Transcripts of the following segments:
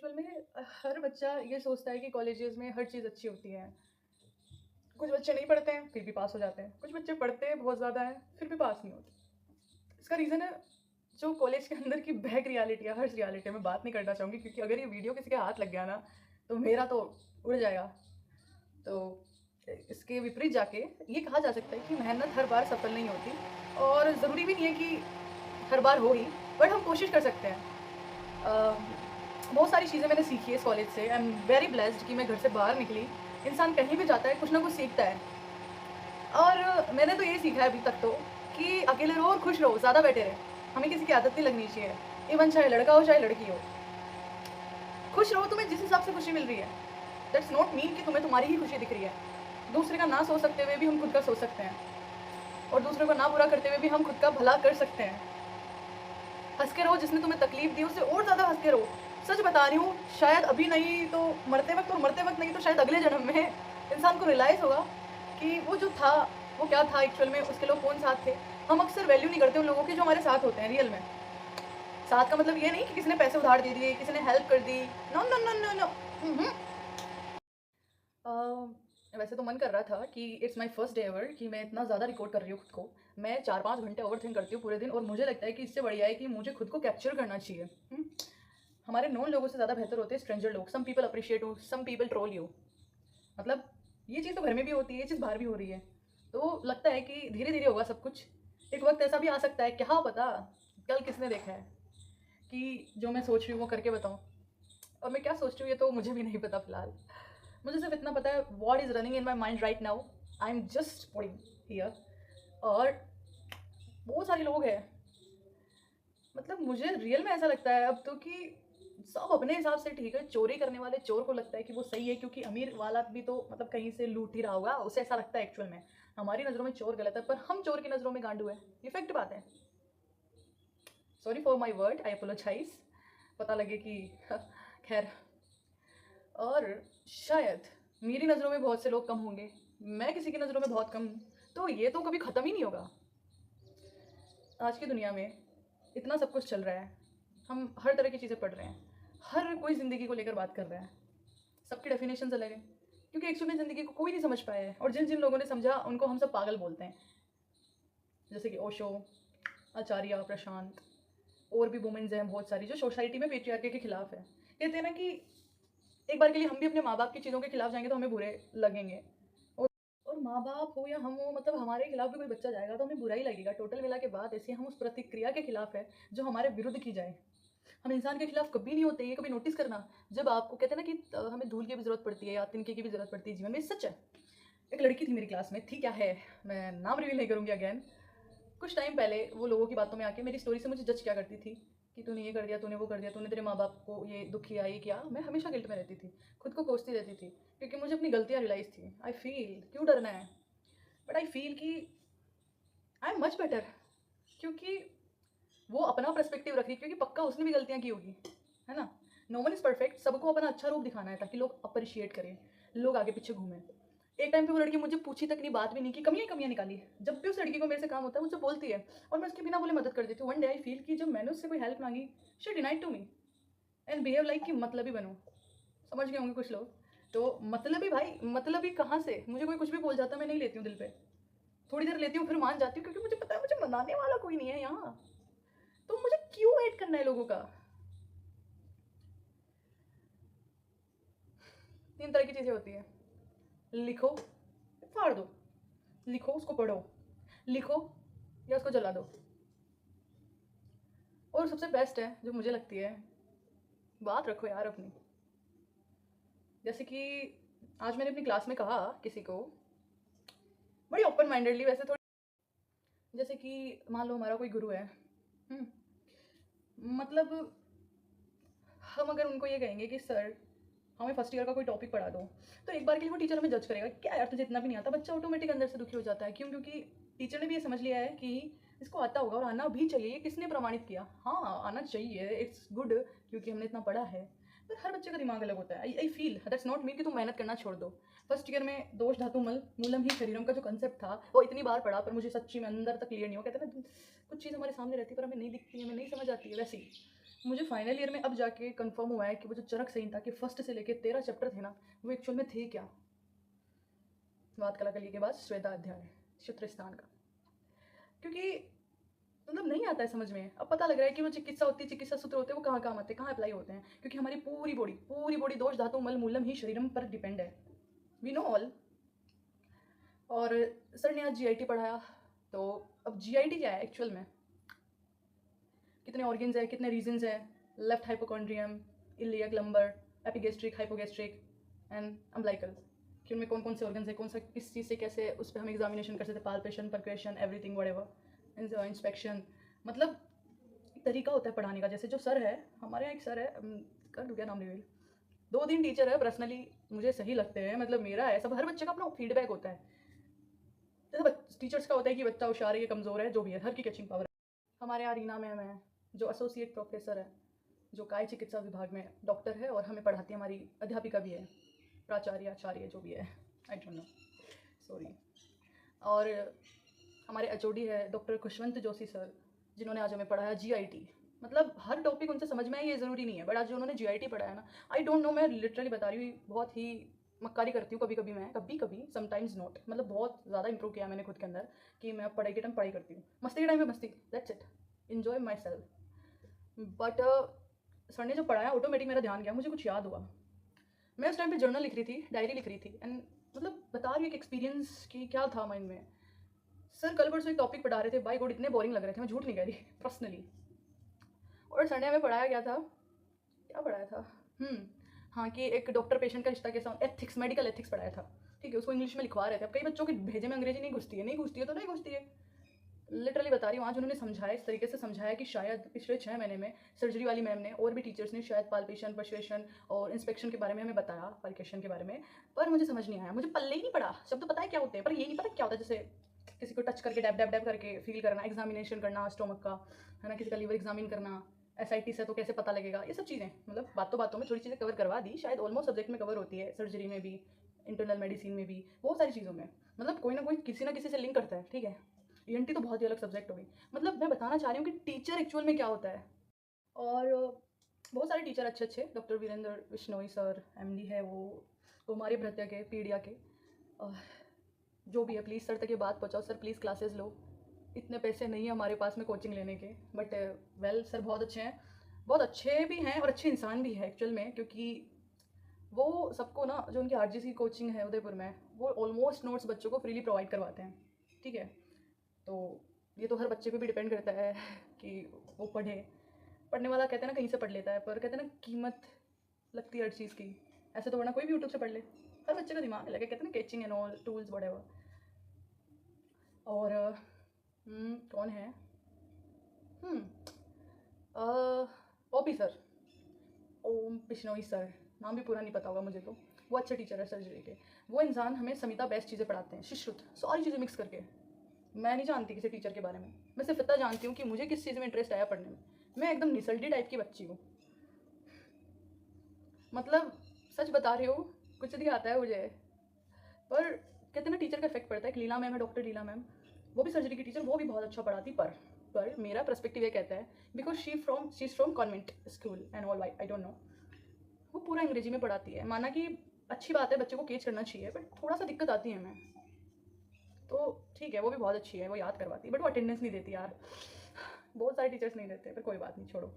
Actual में हर बच्चा ये सोचता है कि कॉलेजेस में हर चीज़ अच्छी होती है। कुछ बच्चे नहीं पढ़ते हैं फिर भी पास हो जाते हैं, कुछ बच्चे पढ़ते हैं बहुत ज़्यादा है फिर भी पास नहीं होते। इसका रीज़न है जो कॉलेज के अंदर की बैक रियलिटी है, हर्ष रियलिटी है। मैं बात नहीं करना चाहूँगी क्योंकि अगर ये वीडियो किसी के हाथ लग गया ना तो मेरा तो उड़ जाएगा। तो इसके विपरीत जाके ये कहा जा सकता है कि मेहनत हर बार सफल नहीं होती और ज़रूरी भी नहीं है कि हर बार हो ही, बट हम कोशिश कर सकते हैं। अ, बहुत सारी चीज़ें मैंने सीखी है इस कॉलेज से। आई एम वेरी ब्लेस्ड कि मैं घर से बाहर निकली। इंसान कहीं भी जाता है कुछ ना कुछ सीखता है और मैंने तो यही सीखा है अभी तक तो कि अकेले रहो और खुश रहो, ज़्यादा बेटर है। हमें किसी की आदत नहीं लगनी चाहिए, इवन चाहे लड़का हो चाहे लड़की हो। खुश रहो, तुम्हें जिस हिसाब से खुशी मिल रही है। दैट्स नॉट मीन कि तुम्हें तुम्हारी ही खुशी दिख रही है। दूसरे का ना सोच सकते हुए भी हम खुद का सोच सकते हैं और दूसरे को ना बुरा करते हुए भी हम खुद का भला कर सकते हैं। हँस के रहो, जिसने तुम्हें तकलीफ दी उससे और ज़्यादा हँस के रहो। सच बता रही हूँ, शायद अभी नहीं तो मरते वक़्त, और मरते वक़्त नहीं तो शायद अगले जन्म में इंसान को रियलाइज़ होगा कि वो जो था, वो क्या था एक्चुअल में, उसके लोग कौन साथ थे। हम अक्सर वैल्यू नहीं करते उन लोगों की जो हमारे साथ होते हैं रियल में। साथ का मतलब ये नहीं कि किसी ने पैसे उधार दे दिए, किसी ने हेल्प कर दी। No, no, no, no, no. वैसे तो मन कर रहा था कि it's my first day ever कि मैं इतना ज़्यादा रिकॉर्ड कर रही हूँ खुद को। मैं 4-5 घंटे ओवरथिंक करती हूँ पूरे दिन और मुझे लगता है कि इससे बढ़िया है कि मुझे खुद को कैप्चर करना चाहिए। हमारे नोन लोगों से ज़्यादा बेहतर होते हैं स्ट्रेंजर लोग। Some people appreciate you, some people troll you. मतलब ये चीज़ तो घर में भी होती है, ये चीज़ बाहर भी हो रही है। तो लगता है कि धीरे-धीरे होगा सब कुछ। एक वक़्त ऐसा भी आ सकता है, क्या पता, कल किसने देखा है कि जो मैं सोच रही हूँ वो करके बताऊँ। और मैं क्या सोच रही हूँ ये तो मुझे भी नहीं पता फ़िलहाल। मुझे सिर्फ़ इतना पता है what is running in my mind right now. I am just putting here. और बहुत सारे लोग हैं, मतलब मुझे रियल में ऐसा लगता है अब तो कि सब अपने हिसाब से ठीक है। चोरी करने वाले चोर को लगता है कि वो सही है क्योंकि अमीर वाला भी तो मतलब कहीं से लूट ही रहा होगा, उसे ऐसा लगता है एक्चुअल में। हमारी नज़रों में चोर गलत है पर हम चोर की नज़रों में गांडू है। ये फैक्ट बात है। Sorry for my word, I apologize. पता लगे कि खैर। और शायद मेरी नज़रों में बहुत से लोग कम होंगे, मैं किसी की नज़रों में बहुत कम हूँ, तो ये तो कभी ख़त्म ही नहीं होगा। आज की दुनिया में इतना सब कुछ चल रहा है, हम हर तरह की चीज़ें पढ़ रहे हैं, हर कोई ज़िंदगी को लेकर बात कर रहा है। सबकी डेफिनेशंस अलग है क्योंकि एक्चुअल में ज़िंदगी को कोई नहीं समझ पाया है और जिन जिन लोगों ने समझा उनको हम सब पागल बोलते हैं। जैसे कि ओशो, आचार्य, प्रशांत, और भी वुमेन्स हैं बहुत सारी जो सोसाइटी में पेट्रियार्की के खिलाफ है। कहते हैं ना कि एक बार के लिए हम भी अपने माँ बाप की चीज़ों के खिलाफ जाएंगे तो हमें बुरे लगेंगे। और और माँ बाप हो या हम हो, मतलब हमारे खिलाफ भी कोई बच्चा जाएगा तो हमें बुरा ही लगेगा। टोटल मिला के बात ऐसी, हम उस प्रतिक्रिया के खिलाफ है जो हमारे विरुद्ध की जाए। हम इंसान के खिलाफ कभी नहीं होते, ये कभी नोटिस करना। जब आपको कहते हैं ना कि हमें धूल की भी ज़रूरत पड़ती है या तिनके की भी ज़रूरत पड़ती है जीवन में, सच है। एक लड़की थी मेरी क्लास में, थी क्या है, मैं नाम रिवील नहीं करूँगी अगेन। कुछ टाइम पहले वो लोगों की बातों में आके मेरी स्टोरी से मुझे जज क्या करती थी कि तूने ये कर दिया, तूने वो कर दिया, तूने तेरे माँ बाप को ये दुख किया, ये किया। मैं हमेशा गिल्ट में रहती थी, खुद को कोसती रहती थी क्योंकि मुझे अपनी गलतियाँ रियलाइज़ थी। आई फील क्यों डरना है, बट आई फील कि आई एम मच बेटर क्योंकि वो अपना पर्सपेक्टिव रख रही, क्योंकि पक्का उसने भी गलतियाँ की होगी, है ना। नो वन इज़ परफेक्ट, सबको अपना अच्छा रूप दिखाना है ताकि लोग अप्रिशिएट करें, लोग आगे पीछे घूमें। एक टाइम पे वो लड़की मुझे पूछी तक नहीं, बात भी नहीं की, कमियाँ ही कमियाँ निकाली। जब भी उस लड़की को मेरे से काम होता है मुझसे बोलती है और मैं उसके बिना बोले मदद कर देती हूँ। वन डे आई फील कि जब मैंने उससे कोई हेल्प मांगी, she denied to me and behave like कि मतलबी बनो। समझ गए होंगे कुछ लोग। तो मतलबी भाई, मतलबी कहाँ से, मुझे कोई कुछ भी बोल जाता मैं नहीं लेती हूँ दिल पे। थोड़ी देर लेती हूँ फिर मान जाती हूँ क्योंकि मुझे पता है मुझे मनाने वाला कोई नहीं है यहाँ। तो मुझे क्यों वेट करना है लोगों का। 3 तरह की चीज़ें होती है, लिखो, फाड़ दो, लिखो उसको पढ़ो, लिखो या उसको जला दो। और सबसे बेस्ट है जो मुझे लगती है, बात रखो यार अपनी। जैसे कि आज मैंने अपनी क्लास में कहा किसी को, बड़ी ओपन माइंडेडली वैसे थोड़ी, जैसे कि मान लो हमारा कोई गुरु है, मतलब हम अगर उनको ये कहेंगे कि सर हमें फर्स्ट ईयर का कोई टॉपिक पढ़ा दो, तो एक बार के लिए वो टीचर हमें जज करेगा, क्या यार तुझे इतना भी नहीं आता। बच्चा ऑटोमेटिक अंदर से दुखी हो जाता है। क्यों? क्योंकि टीचर ने भी ये समझ लिया है कि इसको आता होगा और आना भी चाहिए। ये किसने प्रमाणित किया? हाँ, आना चाहिए, इट्स गुड क्योंकि हमने इतना पढ़ा है। पर हर बच्चे का दिमाग अलग होता है। I feel that's not mean कि तुम मेहनत करना छोड़ दो। फर्स्ट ईयर में दोष धातु मल मूलम ही शरीरम का जो कंसेप्ट था वो इतनी बार पढ़ा पर मुझे सच्ची में अंदर तक क्लियर नहीं हो। कहते हैं ना कुछ चीज़ हमारे सामने रहती है पर हमें नहीं दिखती है, हमें नहीं समझ आती है, वैसी मुझे फाइनल ईयर में अब जाके कंफर्म हुआ है कि वो जो चरक सही था कि फर्स्ट से लेके 13 चैप्टर थे ना, वो एक्चुअल में थे क्या। बात कलाकली के बाद श्वेता अध्याय शत्रुस्थान का, क्योंकि मतलब नहीं आता है समझ में। अब पता लग रहा है कि वो चिकित्सा होती है, चिकित्सा सूत्र होते हैं, वो कहाँ काम आते हैं, कहाँ अप्लाई होते हैं, क्योंकि हमारी पूरी बॉडी दोष धातु मल मूलम ही शरीरम पर डिपेंड है। We know all. और सर ने आज जीआईटी पढ़ाया, तो अब जीआईटी क्या है एक्चुअल में, कितने ऑर्गन्स है, कितने रीजन्स है, left hypochondrium, iliac, lumbar, epigastric, hypogastric and umbilical, कि उनमें कौन कौन से ऑर्गन्स है, कौन सा किस चीज़ से कैसे, उस पर हम एग्जामिनेशन कर सकते हैं, पाल्पेशन, परक्वेशन, एवरीथिंग व्हाटएवर, इंस्पेक्शन। मतलब एक तरीका होता है पढ़ाने का। जैसे जो सर है हमारे यहाँ, एक सर है, कर दूँ क्या नाम रिवील, 2-3 टीचर है पर्सनली मुझे सही लगते हैं, मतलब मेरा है सब, हर बच्चे का अपना फीडबैक होता है। जैसे टीचर्स का होता है कि बच्चा होशियार है, ये कमज़ोर है, जो भी है, हर की कैचिंग पावर है। हमारे यहाँ रीना मैम है, जो एसोसिएट प्रोफेसर है, जो काय चिकित्सा विभाग में डॉक्टर है, और हमें पढ़ाती है, हमारी अध्यापिका भी है, प्राचार्य आचार्य जो भी है, आई डोंट नो, सॉरी। और हमारे एचओडी है डॉक्टर खुशवंत जोशी सर, जिन्होंने आज हमें पढ़ाया जीआईटी। मतलब हर टॉपिक उनसे समझ में आए ये ज़रूरी नहीं है, बट आज जो उन्होंने जीआईटी पढ़ाया ना, आई डोंट नो, मैं लिटरली बता रही हूँ, बहुत ही मक्कारी करती हूँ कभी कभी, मैं कभी समटाइम्स नॉट, मतलब बहुत ज़्यादा इंप्रूव किया मैंने खुद के अंदर, कि मैं पढ़ाई के टाइम पढ़ाई करती हूँ, मस्ती के टाइम में मस्ती, that's it, enjoy my self. But sir ने जो पढ़ाया ऑटोमेटिक मेरा ध्यान गया, मुझे कुछ याद हुआ। मैं उस टाइम पे जर्नल लिख रही थी, डायरी लिख रही थी, एंड मतलब बता रही हूँ एक एक्सपीरियंस कि क्या था माइंड में। सर कल परसों एक टॉपिक पढ़ा रहे थे, बाय गॉड इतने बोरिंग लग रहे थे, मैं झूठ नहीं कह रही, पर्सनली। और सर ने हमें पढ़ाया क्या था, क्या पढ़ाया था, हाँ, कि एक डॉक्टर पेशेंट का रिश्ता कैसा, एथिक्स, मेडिकल एथिक्स पढ़ाया था, ठीक है। उसको इंग्लिश में लिखवा रहे थे। अब कई बच्चों के भेजे में अंग्रेजी नहीं घुसती है, नहीं घुसती है तो नहीं घुसती है, लिटरली बता रही हूँ। आज उन्होंने समझाया, इस तरीके से समझाया कि शायद पिछले 6 महीने में सर्जरी वाली मैम ने और भी टीचर्स ने शायद पाल्पेशन, पर्सुएशन और इंस्पेक्शन के बारे में हमें बताया, पाल्पेशन के बारे में, पर मुझे समझ नहीं आया, मुझे पल्ले ही नहीं पड़ा। शब्द पता है क्या होते हैं, पर ये नहीं पता क्या होता है, जैसे किसी को टच करके डैब डैब डैब करके फील करना, एग्जामिनेशन करना स्टोमक का, है ना, किसी का लीवर एग्जामिन करना, एसआईटी से तो कैसे पता लगेगा, ये सब चीज़ें, मतलब बातों बातों में थोड़ी चीज़ें कवर करवा दी, शायद ऑलमोस्ट सब्जेक्ट में कवर होती है, सर्जरी में भी, इंटरनल मेडिसिन में भी, बहुत सारी चीज़ों में, मतलब कोई ना कोई किसी ना किसी से लिंक करता है, ठीक है। ईएनटी तो बहुत ही अलग सब्जेक्ट हो गई। मतलब मैं बताना चाह रही हूँ कि टीचर एक्चुअल में क्या होता है। और बहुत सारे टीचर अच्छे अच्छे, doctor Virendra Bishnoi sir, MD है वो हमारे भृत्य के, पीडिया के, और जो भी है, प्लीज़ सर तक ये बात पहुँचाओ, सर प्लीज़ क्लासेस लो, इतने पैसे नहीं है हमारे पास में कोचिंग लेने के, बट वेल सर बहुत अच्छे हैं, बहुत अच्छे भी हैं और अच्छे इंसान भी है एक्चुअल में, क्योंकि वो सबको ना, जो उनकी आरजीसी की कोचिंग है उदयपुर में, वो ऑलमोस्ट नोट्स बच्चों को फ्रीली प्रोवाइड करवाते हैं, ठीक है। तो ये तो हर बच्चे पे भी डिपेंड करता है कि वो पढ़े, पढ़ने वाला कहते हैं ना कहीं से पढ़ लेता है, पर कहते हैं ना कीमत लगती है हर चीज़ की, ऐसे तो वरना कोई भी यूट्यूब से पढ़ ले, हर बच्चे का दिमाग अलग है, कहते हैं ना catching and all tools whatever. और कौन है, ओपी सर, ओम बिश्नोई सर, नाम भी पूरा नहीं पता होगा मुझे तो, वो अच्छे टीचर है सर्जरी के। वो इंसान हमें समिता बेस्ट चीज़ें पढ़ाते हैं, शिश्रुत, सारी चीज़ें मिक्स करके। मैं नहीं जानती किसी टीचर के बारे में, मैं सिर्फ इतना जानती हूँ कि मुझे किस चीज़ में इंटरेस्ट आया पढ़ने में। मैं एकदम निसल्टी टाइप की बच्ची हूँ, मतलब सच बता रही हूँ, कुछ नहीं आता है मुझे। पर कहते हैं ना टीचर का इफेक्ट पड़ता है। एक लीला मैम है, डॉक्टर लीला मैम, वो भी सर्जरी की टीचर, वो भी बहुत अच्छा पढ़ाती, पर मेरा पर्सपेक्टिव ये कहता है, because she is from convent school and all, I don't no, वो पूरा अंग्रेजी में पढ़ाती है। माना कि अच्छी बात है, बच्चे को केच करना चाहिए, बट थोड़ा सा दिक्कत आती है हमें, तो ठीक है, वो भी बहुत अच्छी है, वो याद करवाती है, बट वो अटेंडेंस नहीं देती यार, बहुत सारे टीचर्स नहीं देते, पर कोई बात नहीं, छोड़ो।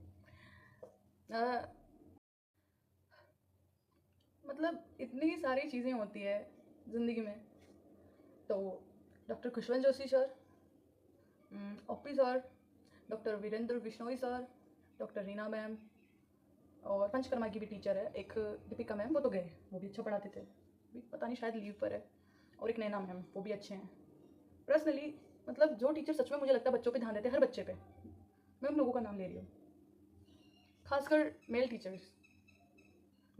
मतलब इतनी सारी चीज़ें होती है ज़िंदगी में। तो doctor Khushwant Joshi sir, OP sir, doctor Virendra Bishnoi sir, doctor Reena ma'am, और पंचकर्मा की भी टीचर है एक, दीपिका मैम, वो तो गए, वो भी अच्छा पढ़ाते थे, भी पता नहीं शायद लीव पर है, और एक नैना मैम, वो भी अच्छे हैं पर्सनली। मतलब जो टीचर सच में मुझे लगता है बच्चों पे ध्यान देते हैं, हर बच्चे पे, मैं उन लोगों का नाम ले रही हूँ, खासकर मेल टीचर्स।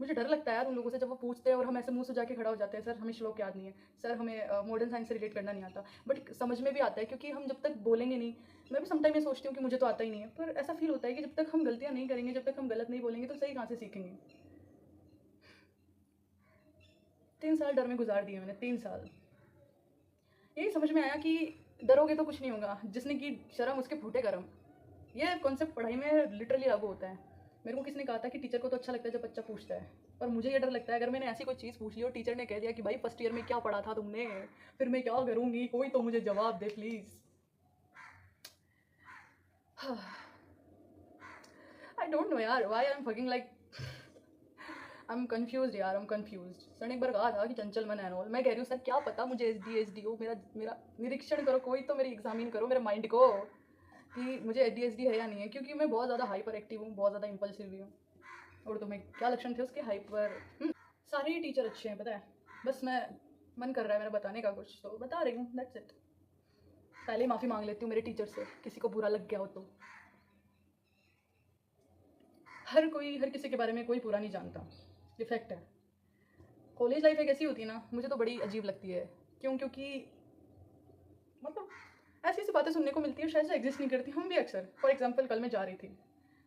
मुझे डर लगता है यार उन लोगों से, जब वो पूछते हैं और हम ऐसे मुंह सुजा के खड़ा हो जाते हैं, सर हमें श्लोक याद नहीं है, सर हमें मॉडर्न साइंस से रिलेट करना नहीं आता, बट समझ में भी आता है, क्योंकि हम जब तक बोलेंगे नहीं, मैं भी समटाइम ये सोचती हूँ कि मुझे तो आता ही नहीं है, पर ऐसा फील होता है कि जब तक हम गलतियाँ नहीं करेंगे, जब तक हम गलत नहीं बोलेंगे, तो सही कहाँ से सीखेंगे। 3 साल डर में गुजार दिए मैंने, 3 साल। यही समझ में आया कि डरोगे तो कुछ नहीं होगा, जिसने की शर्म उसके फूटे कर्म, ये कॉन्सेप्ट पढ़ाई में लिटरली लागू होता है। मेरे को किसी ने कहा था कि टीचर को तो अच्छा लगता है जब बच्चा पूछता है, पर मुझे ये डर लगता है अगर मैंने ऐसी कोई चीज़ पूछ ली और टीचर ने कह दिया कि भाई फर्स्ट ईयर में क्या पढ़ा था तुमने, फिर मैं क्या करूँगी, कोई तो मुझे जवाब दे प्लीज़। आई डोंट नो यार why I am fucking like I am confuse यार, आई एम कन्फ्यूज। सर ने एक बार कहा था कि चंचल मन एंड ऑल, मैं कह रही हूँ सर क्या पता मुझे ADHD हो, मेरा मेरा निरीक्षण करो, कोई तो मेरी एग्जामिन करो मेरे माइंड को कि मुझे ADHD है या नहीं है, क्योंकि मैं बहुत ज़्यादा हाइपर एक्टिव हूँ, बहुत ज़्यादा इम्पल्सिव भी हूँ। और तुम्हें क्या लक्षण थे उसके? हाइपर। सारे ही टीचर अच्छे हैं पता है, बस मैं मन कर रहा है मेरा बताने का कुछ तो बता रही हूँ, दैट्स इट। पहले ही माफ़ी मांग लेती हूँ मेरे टीचर से, किसी को बुरा लग गया हो तो। हर किसी के बारे में कोई पूरा नहीं जानता, ये फैक्ट है। कॉलेज लाइफ एक ऐसी होती है ना, मुझे तो बड़ी अजीब लगती है। क्योंकि मतलब ऐसी ऐसी बातें सुनने को मिलती है शायद से एग्जिस्ट नहीं करती। हम भी अक्सर, फॉर एग्जाम्पल कल मैं जा रही थी,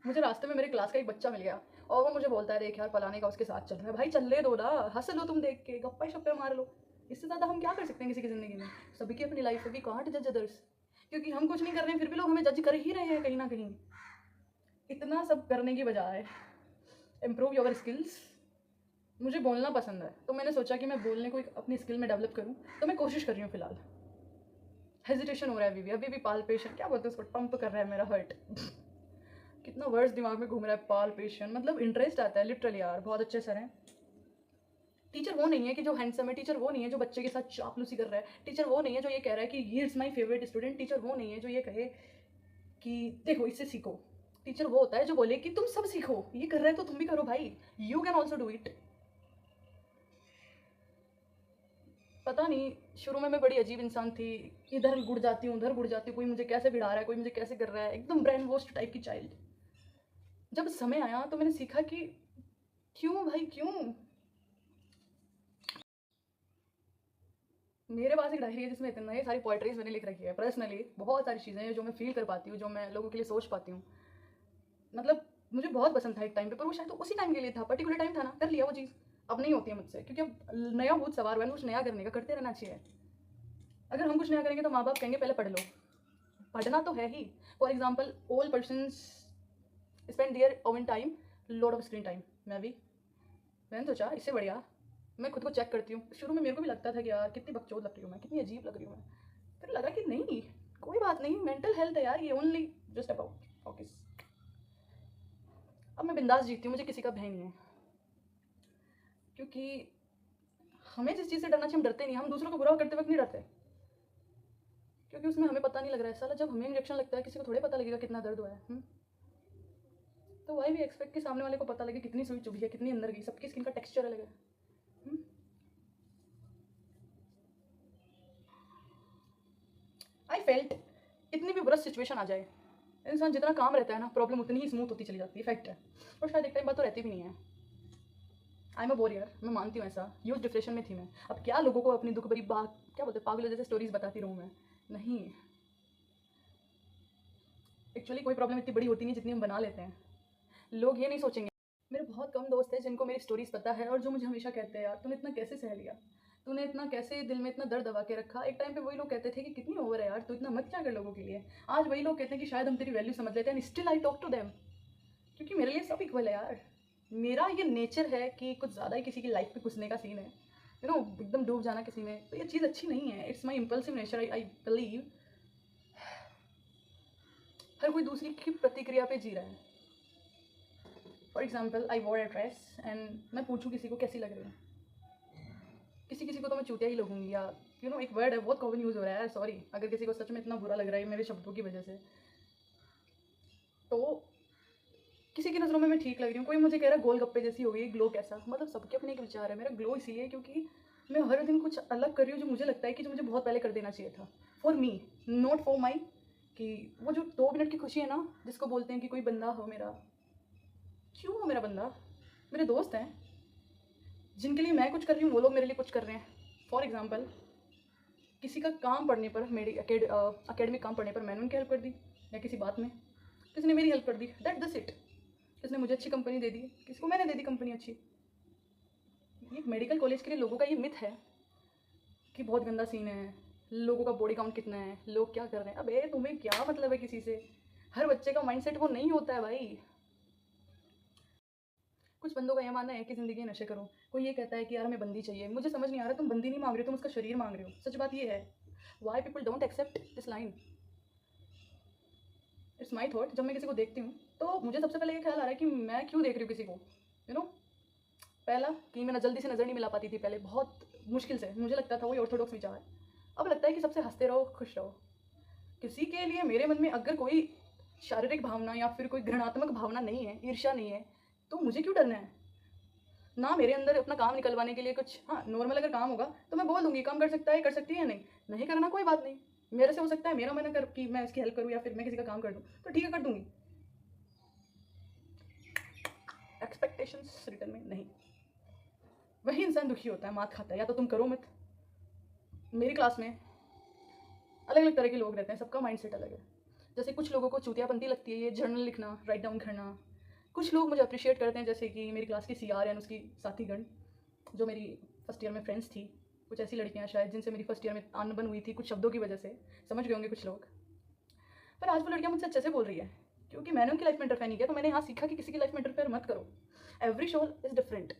मुझे रास्ते में मेरे क्लास का एक बच्चा मिल गया और वो मुझे बोलता है देख यार फलाने का उसके साथ चल रहा है। भाई चलने दो ना, हंस लो तुम देख के, गप्पे शप्पे मार लो, इससे ज़्यादा हम क्या कर सकते हैं किसी की ज़िंदगी में। सभी की अपनी लाइफ है, वी कांट जज अदर्स, क्योंकि हम कुछ नहीं कर रहे हैं फिर भी लोग हमें जज कर ही रहे हैं कहीं ना कहीं। इतना सब करने की बजाय इम्प्रूव योर स्किल्स। मुझे बोलना पसंद है तो मैंने सोचा कि मैं बोलने को एक अपनी स्किल में डेवलप करूँ, तो मैं कोशिश कर रही हूँ फिलहाल। हेजिटेशन हो रहा है अभी भी पाल्पेशन, क्या बोलते हैं उसको, पंप कर रहा है मेरा हर्ट। कितना वर्ड्स दिमाग में घूम रहा है, पाल्पेशन मतलब इंटरेस्ट आता है लिटरली यार। बहुत अच्छे सर हैं। टीचर वो नहीं है कि जो हैंडसम है, टीचर वो नहीं है जो बच्चे के साथ चापलूसी कर रहा है, टीचर वो नहीं है जो ये कह रहा है कि he is my favourite student, teacher वो नहीं है जो ये कहे कि देखो इससे सीखो। टीचर वो होता है जो बोले कि तुम सब सीखो, ये कर रहे हो तो तुम भी करो भाई, you can also do it. पता नहीं शुरू में मैं बड़ी अजीब इंसान थी, इधर गुड़ जाती हूँ उधर गुड़ जाती हूँ, कोई मुझे कैसे भिड़ा रहा है, कोई मुझे कैसे कर रहा है, एकदम ब्रेन वॉश्ड टाइप की चाइल्ड। जब समय आया तो मैंने सीखा कि क्यों भाई क्यों। मेरे पास एक डायरी है जिसमें इतना ये सारी पोइट्रीज मैंने लिख रखी है पर्सनली, बहुत सारी चीज़ें हैं जो मैं फील कर पाती हूँ, जो मैं लोगों के लिए सोच पाती हूँ। मतलब मुझे बहुत पसंद था एक टाइम पे, पर वो शायद उसी टाइम के लिए था, पर्टिकुलर टाइम था ना, कर लिया वो चीज़। अब नहीं होती है मुझसे, क्योंकि अब नया भूत सवार हुआ है, कुछ नया करने का, करते रहना चाहिए। अगर हम कुछ नया करेंगे तो माँ बाप कहेंगे पहले पढ़ लो, पढ़ना तो है ही। For example old person spend their own time lot of screen time. मैंने सोचा इससे बढ़िया मैं खुद को चेक करती हूँ। शुरू में मेरे को भी लगता था कि यार कितनी बकचोद लग रही हूँ मैं, कितनी अजीब लग रही हूँ मैं, फिर लगा कि नहीं कोई बात नहीं, मेंटल हेल्थ है यार ये, ओनली जस्ट अबाउट फॉकिस। अब मैं बिंदास जीती हूँ, मुझे किसी का भय नहीं है, क्योंकि हमें जिस चीज़ से डरना चाहिए हम डरते नहीं, हम दूसरों को बुरा करते वक्त नहीं डरते, क्योंकि उसमें हमें पता नहीं लग रहा है। साला जब हमें इंजेक्शन लगता है किसी को थोड़े पता लगेगा कितना दर्द हुआ है। तो वाई भी एक्सपेक्ट कि सामने वाले को पता लगे कितनी सुई चुभी है, कितनी अंदर गई, सबकी स्किन का टेक्सचर अलग है। आई फेल्ट इतनी भी बुरा सिचुएशन आ जाए, इंसान जितना काम रहता है ना प्रॉब्लम उतनी ही स्मूथ होती चली जाती है, फैक्ट है। और शायद एक टाइम बाद तो रहती भी नहीं है। आई एम अ वॉरियर, मैं मानती हूँ ऐसा, ह्यूज डिप्रेशन में थी मैं। अब क्या लोगों को अपनी दुख भरी बात, क्या बोलते हैं, पागलों जैसे स्टोरीज बताती रहूँ मैं? नहीं, एक्चुअली कोई प्रॉब्लम इतनी बड़ी होती नहीं जितनी हम बना लेते हैं। लोग ये नहीं सोचेंगे। मेरे बहुत कम दोस्त हैं जिनको मेरी स्टोरीज पता है और जो मुझे हमेशा कहते हैं यार तूने इतना कैसे सह लिया, तूने इतना कैसे दिल में इतना दर्द दबा के रखा। एक टाइम पे वही लोग कहते थे कि कितनी ओवर है यार, तू इतना मत क्या कर लोगों के लिए। आज वही लोग कहते हैं कि शायद हम तेरी वैल्यू समझ लेते हैं, still I talk to them, क्योंकि मेरे लिए सब इक्वल है यार। मेरा ये नेचर है कि कुछ ज़्यादा ही किसी की लाइफ में घुसने का सीन है, यू नो, एकदम डूब जाना किसी में, तो ये चीज़ अच्छी नहीं है। It's my impulsive nature, I believe. हर कोई दूसरी की प्रतिक्रिया पे जी रहा है। For example I wore a dress and मैं पूछूँ किसी को कैसी लग रही है, किसी किसी को तो मैं चूतिया ही लगूंगी, या यू नो एक वर्ड है बहुत कॉमन यूज़ हो रहा है, सॉरी अगर किसी को सच में इतना बुरा लग रहा है मेरे शब्दों की वजह से, तो किसी की नज़रों में मैं ठीक लग रही हूँ। कोई मुझे कह रहा है गोलगप्पे जैसी हो गई, ग्लो कैसा, मतलब सबके अपने एक विचार है। मेरा ग्लो इसीलिए क्योंकि मैं हर दिन कुछ अलग कर रही हूँ जो मुझे लगता है कि जो मुझे बहुत पहले कर देना चाहिए था, for me not for my. कि वो जो 2 मिनट की खुशी है ना, जिसको बोलते हैं कि कोई बंदा हो मेरा, क्यों हो मेरा बंदा, मेरे दोस्त हैं जिनके लिए मैं कुछ कर रही हूँ वो लोग मेरे लिए कुछ कर रहे हैं। फॉर एग्जाम्पल किसी का काम पढ़ने पर, मेरी अकेडमिक काम पढ़ने पर मैंने उनकी हेल्प कर दी, या किसी बात में किसी ने मेरी हेल्प कर दी, दैट द इट। किसी ने मुझे अच्छी कंपनी दे दी, किसी को मैंने दे दी कंपनी अच्छी। ये मेडिकल कॉलेज के लिए लोगों का ये मिथ है कि बहुत गंदा सीन है, लोगों का बॉडी काउंट कितना है, लोग क्या कर रहे हैं। अबे तुम्हें क्या मतलब है किसी से, हर बच्चे का माइंडसेट वो नहीं होता है भाई। कुछ बंदों का यह मानना है कि ज़िंदगी नशे करो, कोई ये कहता है कि यार हमें बंदी चाहिए। मुझे समझ नहीं आ रहा, तुम बंदी नहीं मांग रहे हो, तुम उसका शरीर मांग रहे हो। सच बात ये है। Why people don't accept this line? It's my thought. जब मैं किसी को देखती हूँ तो मुझे सबसे पहले ये ख्याल आ रहा है कि मैं क्यों देख रही हूँ किसी को, यू नो। पहला कि मैं जल्दी से नज़र नहीं मिला पाती थी पहले, बहुत मुश्किल से। मुझे लगता था वही ऑर्थोडॉक्स विचार। अब लगता है कि सबसे हंसते रहो, खुश रहो। किसी के लिए मेरे मन में अगर कोई शारीरिक भावना या फिर कोई घृणात्मक भावना नहीं है, ईर्ष्या नहीं है, तो मुझे क्यों डरना है? ना मेरे अंदर अपना काम निकलवाने के लिए कुछ, हाँ नॉर्मल अगर काम होगा तो मैं बोल दूंगी काम कर सकता है, कर सकती है या नहीं। नहीं करना कोई बात नहीं, मेरे से हो सकता है मेरा मन कर कि मैं इसकी हेल्प करूँ या फिर मैं किसी का काम कर दूँ, तो ठीक है कर दूंगी। एक्सपेक्टेशंस रिटर्न में नहीं। वही इंसान दुखी होता है, मात खाता है। या तो तुम करो मत। मेरी क्लास में अलग अलग तरह के लोग रहते हैं, सबका माइंडसेट अलग है। जैसे कुछ लोगों को चूतियापंती लगती है ये जर्नल लिखना, राइट डाउन करना। कुछ लोग मुझे अप्रिशिएट करते हैं, जैसे कि मेरी क्लास की CR एंड उसकी साथीगण, जो मेरी फर्स्ट ईयर में फ्रेंड्स थी। कुछ ऐसी लड़कियां शायद जिनसे मेरी फर्स्ट ईयर में अनबन हुई थी कुछ शब्दों की वजह से, समझ गए होंगे कुछ लोग। पर आज वो लड़कियां मुझसे अच्छे से बोल रही है, क्योंकि मैंने उनकी लाइफ में इंटरफेयर नहीं किया। तो मैंने यहाँ सीखा कि किसी की लाइफ में इंटरफेयर मत करो। Every soul is different.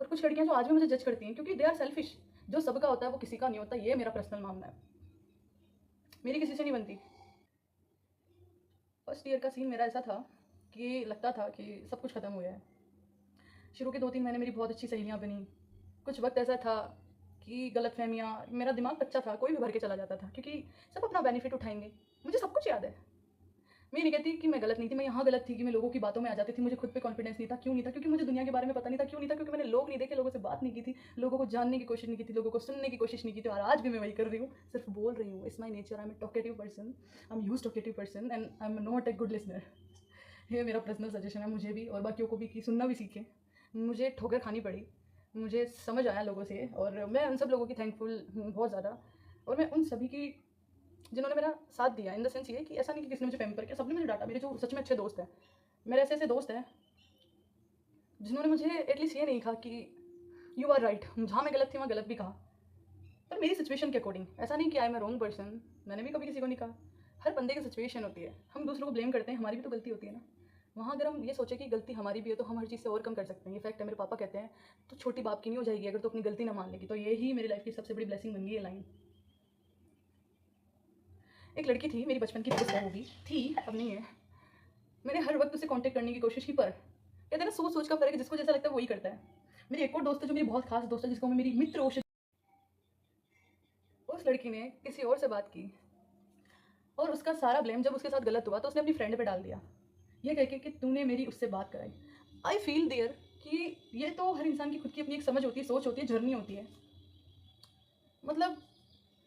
और कुछ लड़कियां जो आज भी मुझे जज करती हैं, क्योंकि दे आर सेल्फिश। जो सबका होता है वो किसी का नहीं होता, ये मेरा पर्सनल मामला है। मेरी किसी से नहीं बनती। फर्स्ट ईयर का सीन मेरा ऐसा था कि लगता था कि सब कुछ ख़त्म हो गया है। शुरू के 2-3 महीने मेरी बहुत अच्छी सहेलियाँ बनी। कुछ वक्त ऐसा था कि गलतफहमियाँ, मेरा दिमाग कच्चा था, कोई भी भर के चला जाता था, क्योंकि सब अपना बेनिफिट उठाएंगे। मुझे सब कुछ याद है। मैं नहीं कहती कि मैं गलत नहीं थी, मैं यहाँ गलत थी कि मैं लोगों की बातों में आ जाती थी। मुझे खुद पे कॉन्फिडेंस नहीं था। क्यों नहीं था? क्योंकि मुझे दुनिया के बारे में पता नहीं था। क्यों नहीं था? क्योंकि मैंने लोग नहीं देखे, लोगों से बात नहीं की थी, लोगों को जानने की कोशिश नहीं की थी, लोगों को सुनने की कोशिश नहीं की थी। और आज भी मैं वही कर रही हूँ, सिर्फ बोल रही हूँ। It's my nature. I am a talkative person, I am use talkative person and I am not a good listener. ये मेरा पर्सनल सजेशन है मुझे भी और बाकियों को भी कि सुनना भी सीखें। मुझे ठोकर खानी पड़ी, मुझे समझ आया लोगों से, और मैं उन सब लोगों की थैंकफुल हूँ बहुत ज़्यादा। और मैं उन सभी की जिन्होंने मेरा साथ दिया, इन द सेंस ये कि ऐसा नहीं कि किसी ने मुझे पैम्पर किया, सबने मुझे डांटा। मेरे जो सच में अच्छे दोस्त हैं, मेरे ऐसे ऐसे दोस्त हैं जिन्होंने मुझे एटलीस्ट ये नहीं कहा कि यू आर राइट। जहाँ मैं गलत थी वहाँ गलत भी कहा, पर मेरी सिचुएशन के अकॉर्डिंग। ऐसा नहीं कि I am a wrong person, मैंने भी कभी किसी को नहीं कहा। हर बंदे की सिचुएशन होती है। हम दूसरों को ब्लेम करते हैं, हमारी भी तो गलती होती है ना। वहाँ अगर हम ये सोचें कि गलती हमारी भी है तो हम हर चीज़ से ओवरकम कर सकते हैं। ये फैक्ट है। मेरे पापा कहते हैं तो छोटी बाप की नहीं हो जाएगी अगर तो अपनी गलती ना मान लेगी। तो यही मेरी लाइफ की सबसे बड़ी ब्लेसिंग बन गई है लाइन। एक लड़की थी मेरी बचपन की दोस्त है, वो भी थी, अब नहीं है। मैंने हर वक्त उसे कांटेक्ट करने की कोशिश की, पर कहते हैं ना सोच सोच का फर्क है, जिसको जैसा लगता है वही करता है। मेरी एक और दोस्त है जो मेरी बहुत खास दोस्त है, जिसको मैं मेरी मित्र औषधि। उस लड़की ने किसी और से बात की और उसका सारा ब्लेम जब उसके साथ गलत हुआ तो उसने अपनी फ्रेंड पे डाल दिया, ये कह के कि तूने मेरी उससे बात कराई। आई फील देयर कि ये तो हर इंसान की खुद की अपनी एक समझ होती है, सोच होती है, जर्नी होती है। मतलब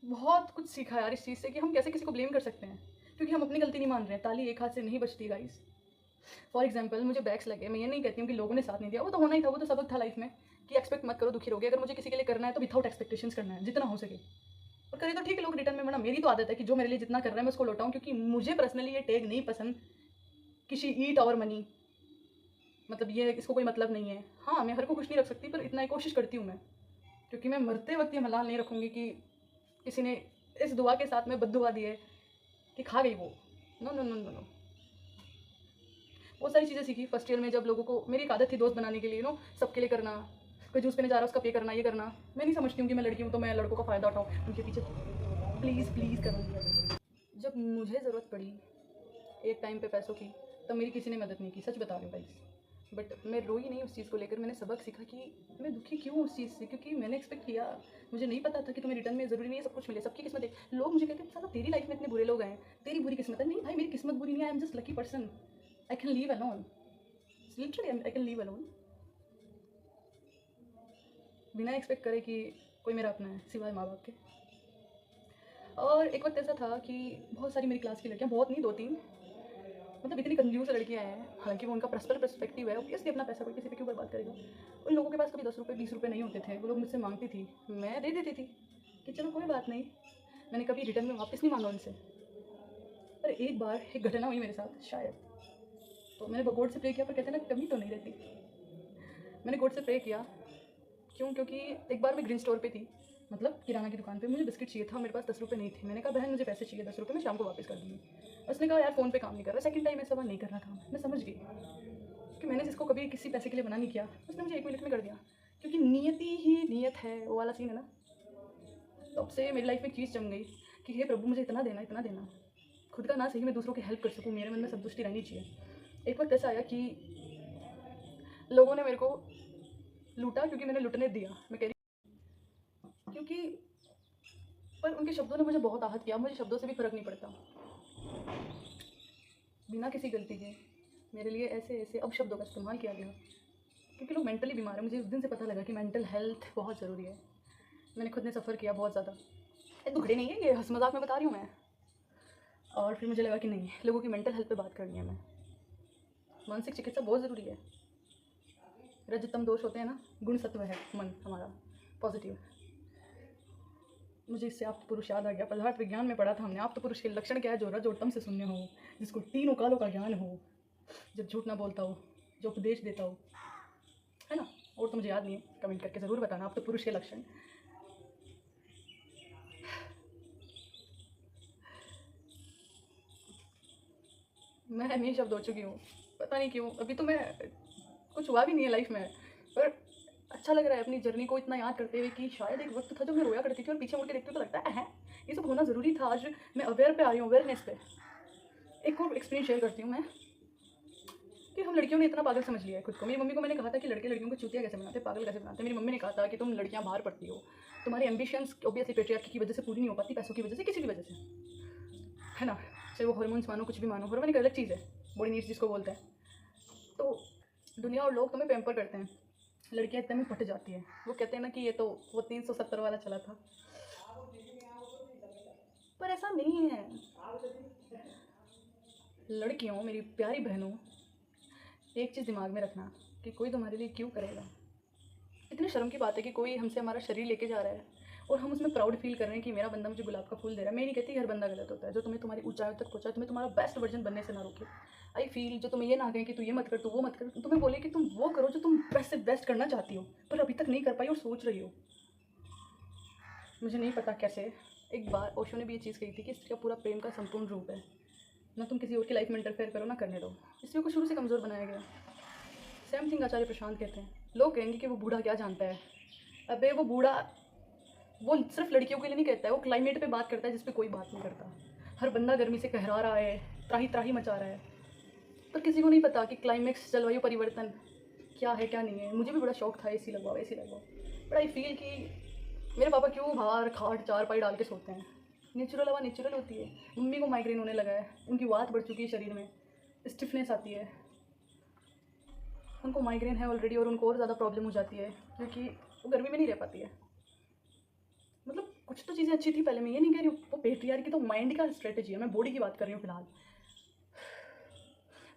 बहुत कुछ सीखा यार इस चीज़ से कि हम कैसे किसी को ब्लेम कर सकते हैं, क्योंकि हम अपनी गलती नहीं मान रहे हैं। ताली एक हाथ से नहीं बचती गाइस। फॉर एग्जाम्पल मुझे बैक्स लगे, मैं ये नहीं कहती हूँ कि लोगों ने साथ नहीं दिया, वो तो होना ही था, वो तो सबक था लाइफ में कि एक्सपेक्ट मत करो दुखी रहोगे। अगर मुझे किसी के लिए करना है तो विदाउट एक्सपेक्टेशंस करना है जितना हो सके, और करे तो ठीक है, लोग रिटर्न में। वरना मेरी तो आदत है कि जो मेरे लिए जितना कर रहा है मैं उसको लौटाऊँ, क्योंकि मुझे पर्सनली ये टैग नहीं पसंद किसी ईट और मनी। मतलब ये इसको कोई मतलब नहीं है। हाँ मैं हर को खुश नहीं रख सकती, पर इतना ही कोशिश करती हूँ मैं, क्योंकि मैं मरते वक्त ये मलाल नहीं रखूँगी कि किसी ने इस दुआ के साथ में बद्दुआ दी है कि खा गई वो। No no no no no. बहुत सारी चीज़ें सीखी फर्स्ट ईयर में, जब लोगों को, मेरी एक आदत थी दोस्त बनाने के लिए, नो सबके लिए करना। कोई जूस पीने जा रहा है उसका पे करना, ये करना। मैं नहीं समझती हूँ कि मैं लड़की हूँ तो मैं लड़कों का फ़ायदा उठाऊँ, उनके पीछे प्लीज़ प्लीज़ करूँगी। जब मुझे ज़रूरत पड़ी एक टाइम पे पैसों की, तब मेरी किसी ने मदद नहीं की, सच बता रही हूँ गाइस। बट मैं रोई नहीं उस चीज़ को लेकर। मैंने सबक सीखा कि मैं दुखी क्यों हूँ उस चीज़ से, क्योंकि मैंने एक्सपेक्ट किया। मुझे नहीं पता था कि तुम्हें रिटर्न में ज़रूरी नहीं है सब कुछ मिले, सबकी किस्मत है। लोग मुझे कहते हैं साला तेरी लाइफ में इतने बुरे लोग आए, तेरी बुरी किस्मत है। नहीं भाई, मेरी किस्मत बुरी नहीं है, I am just lucky person. I can leave alone, literally I can leave alone, बिना एक्सपेक्ट करे कि कोई मेरा अपना है सिवाय माँ बाप के। और एक वक्त ऐसा था कि बहुत सारी मेरी क्लास की लड़कियाँ, बहुत नहीं 2-3, मतलब इतनी कंफ्यूज लड़कियाँ हैं, हालांकि वो उनका पर्सनल पर्सपेक्टिव है, ऑब्वियसली अपना पैसा कोई किसी पे क्यों बर्बाद करेगा। उन लोगों के पास कभी 10 रुपये 20 रुपये नहीं होते थे, वो लोग मुझसे मांगती थी, मैं दे देती थी कि चलो कोई बात नहीं। मैंने कभी रिटर्न में वापस नहीं मांगा उनसे। पर एक बार एक घटना हुई मेरे साथ शायद, तो मैंने गॉड से प्रे किया, पर कहते हैं ना कमी तो नहीं रहती। मैंने गॉड से प्रे किया, क्यों? क्योंकि एक बार मैं ग्रीन स्टोर पे थी, मतलब किराना की दुकान पे, मुझे बिस्किट चाहिए था, मेरे पास 10 रुपये नहीं थे। मैंने कहा बहन मुझे पैसे चाहिए 10 रुपये, मैं शाम को वापस कर दूँगी। उसने कहा यार फ़ोन पे काम नहीं कर रहा। सेकंड टाइम ऐसा बार नहीं कर रहा काम, मैं समझ गई, क्योंकि मैंने जिसको कभी किसी पैसे के लिए मना नहीं किया उसने मुझे 1 मिनट में कर दिया, क्योंकि नियति ही नियत है, वो वाला सीन है ना। तब से मेरी लाइफ में एक चीज़ जम गई कि हे प्रभु मुझे इतना देना, इतना देना, खुद का ना सही मैं दूसरों की हेल्प कर सकूँ, मेरे मन में संतुष्टि रहनी चाहिए। एक वक्त ऐसा आया कि लोगों ने मेरे को लूटा क्योंकि मैंने लुटने दिया, मैं कह रही क्योंकि, पर उनके शब्दों ने मुझे बहुत आहत किया। मुझे शब्दों से भी फ़र्क नहीं पड़ता, बिना किसी गलती के मेरे लिए ऐसे ऐसे अब शब्दों का इस्तेमाल किया गया, क्योंकि लोग मेंटली बीमार हैं। मुझे उस दिन से पता लगा कि मेंटल हेल्थ बहुत ज़रूरी है। मैंने खुद ने सफ़र किया बहुत ज़्यादा, ये दुखड़े नहीं है, ये हंस मजाक में बता रही हूँ मैं। और फिर मुझे लगा कि नहीं, लोगों की मेंटल हेल्थ पे बात करनी है मैं। मानसिक चिकित्सा बहुत ज़रूरी है। रजतम दोष होते हैं ना, गुण सत्व है मन हमारा पॉजिटिव। मुझे इससे आप्त पुरुष याद आ गया। पदार्थ विज्ञान में पढ़ा था हमने, आप्त पुरुष के लक्षण क्या है? जो रजोत्तम से शून्य हो, जिसको तीनों कालों का ज्ञान हो, जो झूठ ना बोलता हो, जो उपदेश देता हो, है ना। और तो मुझे याद नहीं है, कमेंट करके ज़रूर बताना आप्त पुरुष के लक्षण। मैं नहीं शब्द हो चुकी हूँ, पता नहीं क्यों। अभी तो मैं कुछ हुआ भी नहीं है लाइफ में, पर अच्छा लग रहा है अपनी जर्नी को इतना याद करते हुए कि शायद एक वक्त था जब मैं रोया करती थी और पीछे मुड़ के देखती हूँ तो लगता है ये सब होना ज़रूरी था। आज मैं अवेयर पे आ रही हूँ, अवेयरनेस पे। एक और एक्सपीरियंस शेयर करती हूँ मैं कि हम लड़कियों ने इतना पागल समझ लिया है खुद को। मेरी मम्मी को मैंने कहा था कि लड़के लड़कियों को चूतिया कैसे बनाते, पागल कैसे बनाते। मेरी मम्मी ने कहा था कि तुम लड़कियाँ बाहर पढ़ती हो, तुम्हारी एम्बिशंस ऑब्वियसली पेट्रियार्की की वजह से पूरी नहीं हो पाती, पैसों की वजह से, किसी भी वजह से, है ना। चाहे वो हार्मोन्स मानो, कुछ भी मानो, हार्मोन एक अलग चीज़ है, बॉडी नीड्स जिसको बोलते हैं। तो दुनिया और लोग तुम्हें पैम्पर करते हैं, लड़कियाँ इतने में फट जाती हैं। वो कहते हैं ना कि ये तो वो 370 वाला चला था, पर ऐसा नहीं है। लड़कियों, मेरी प्यारी बहनों, एक चीज़ दिमाग में रखना कि कोई तुम्हारे लिए क्यों करेगा। इतनी शर्म की बात है कि कोई हमसे हमारा शरीर लेके जा रहा है और हम उसमें प्राउड फील कर रहे हैं कि मेरा बंदा मुझे गुलाब का फूल दे रहा है। मैं नहीं कहती हर बंदा गलत होता है, जो तुम्हें तुम्हारी ऊंचाई तक पहुंचाए, तुम्हें तुम्हारा बेस्ट वर्जन बनने से ना रोके। आई फील जो तुम्हें ये ना कहें कि तू ये मत कर, तू वो मत कर, तुम्हें बोले कि तुम वो करो जो तुम बेस्ट से बेस्ट करना चाहती हो पर अभी तक नहीं कर पाई और सोच रही हो। मुझे नहीं पता कैसे, एक बार ओशो ने भी ये चीज़ कही थी कि इसका पूरा प्रेम का संपूर्ण रूप है, ना तुम किसी और की लाइफ में इंटरफेयर करो, ना करने दो। स्त्रियों को शुरू से कमज़ोर बनाया गया। सेम थिंग आचार्य प्रशांत कहते हैं। लोग कहेंगे कि वो बूढ़ा क्या जानता है। अबे वो बूढ़ा, वो सिर्फ लड़कियों के लिए नहीं कहता है, वो क्लाइमेट पे बात करता है जिस पे कोई बात नहीं करता। हर बंदा गर्मी से कहरा रहा है, त्राही त्राही मचा रहा है, पर किसी को नहीं पता कि क्लाइमेक्स, जलवायु परिवर्तन क्या है क्या नहीं है। मुझे भी बड़ा शौक था एसी लगवाओ, एसी लगवाओ, बट आई फील कि मेरे पापा क्यों बाहर खाट चार पाई डाल के सोते हैं। नेचुरल हवा नेचुरल होती है। मम्मी को माइग्रेन होने लगा है, उनकी वात बढ़ चुकी है, शरीर में स्टिफनेस आती है, उनको माइग्रेन है ऑलरेडी और उनको और ज़्यादा प्रॉब्लम हो जाती है क्योंकि वो गर्मी में नहीं रह पाती है। मतलब कुछ तो चीज़ें अच्छी थी पहले, मैं ये नहीं कह रही हूँ। वो पेट्रियार्की तो माइंड का स्ट्रेटजी है, मैं बॉडी की बात कर रही हूँ फिलहाल।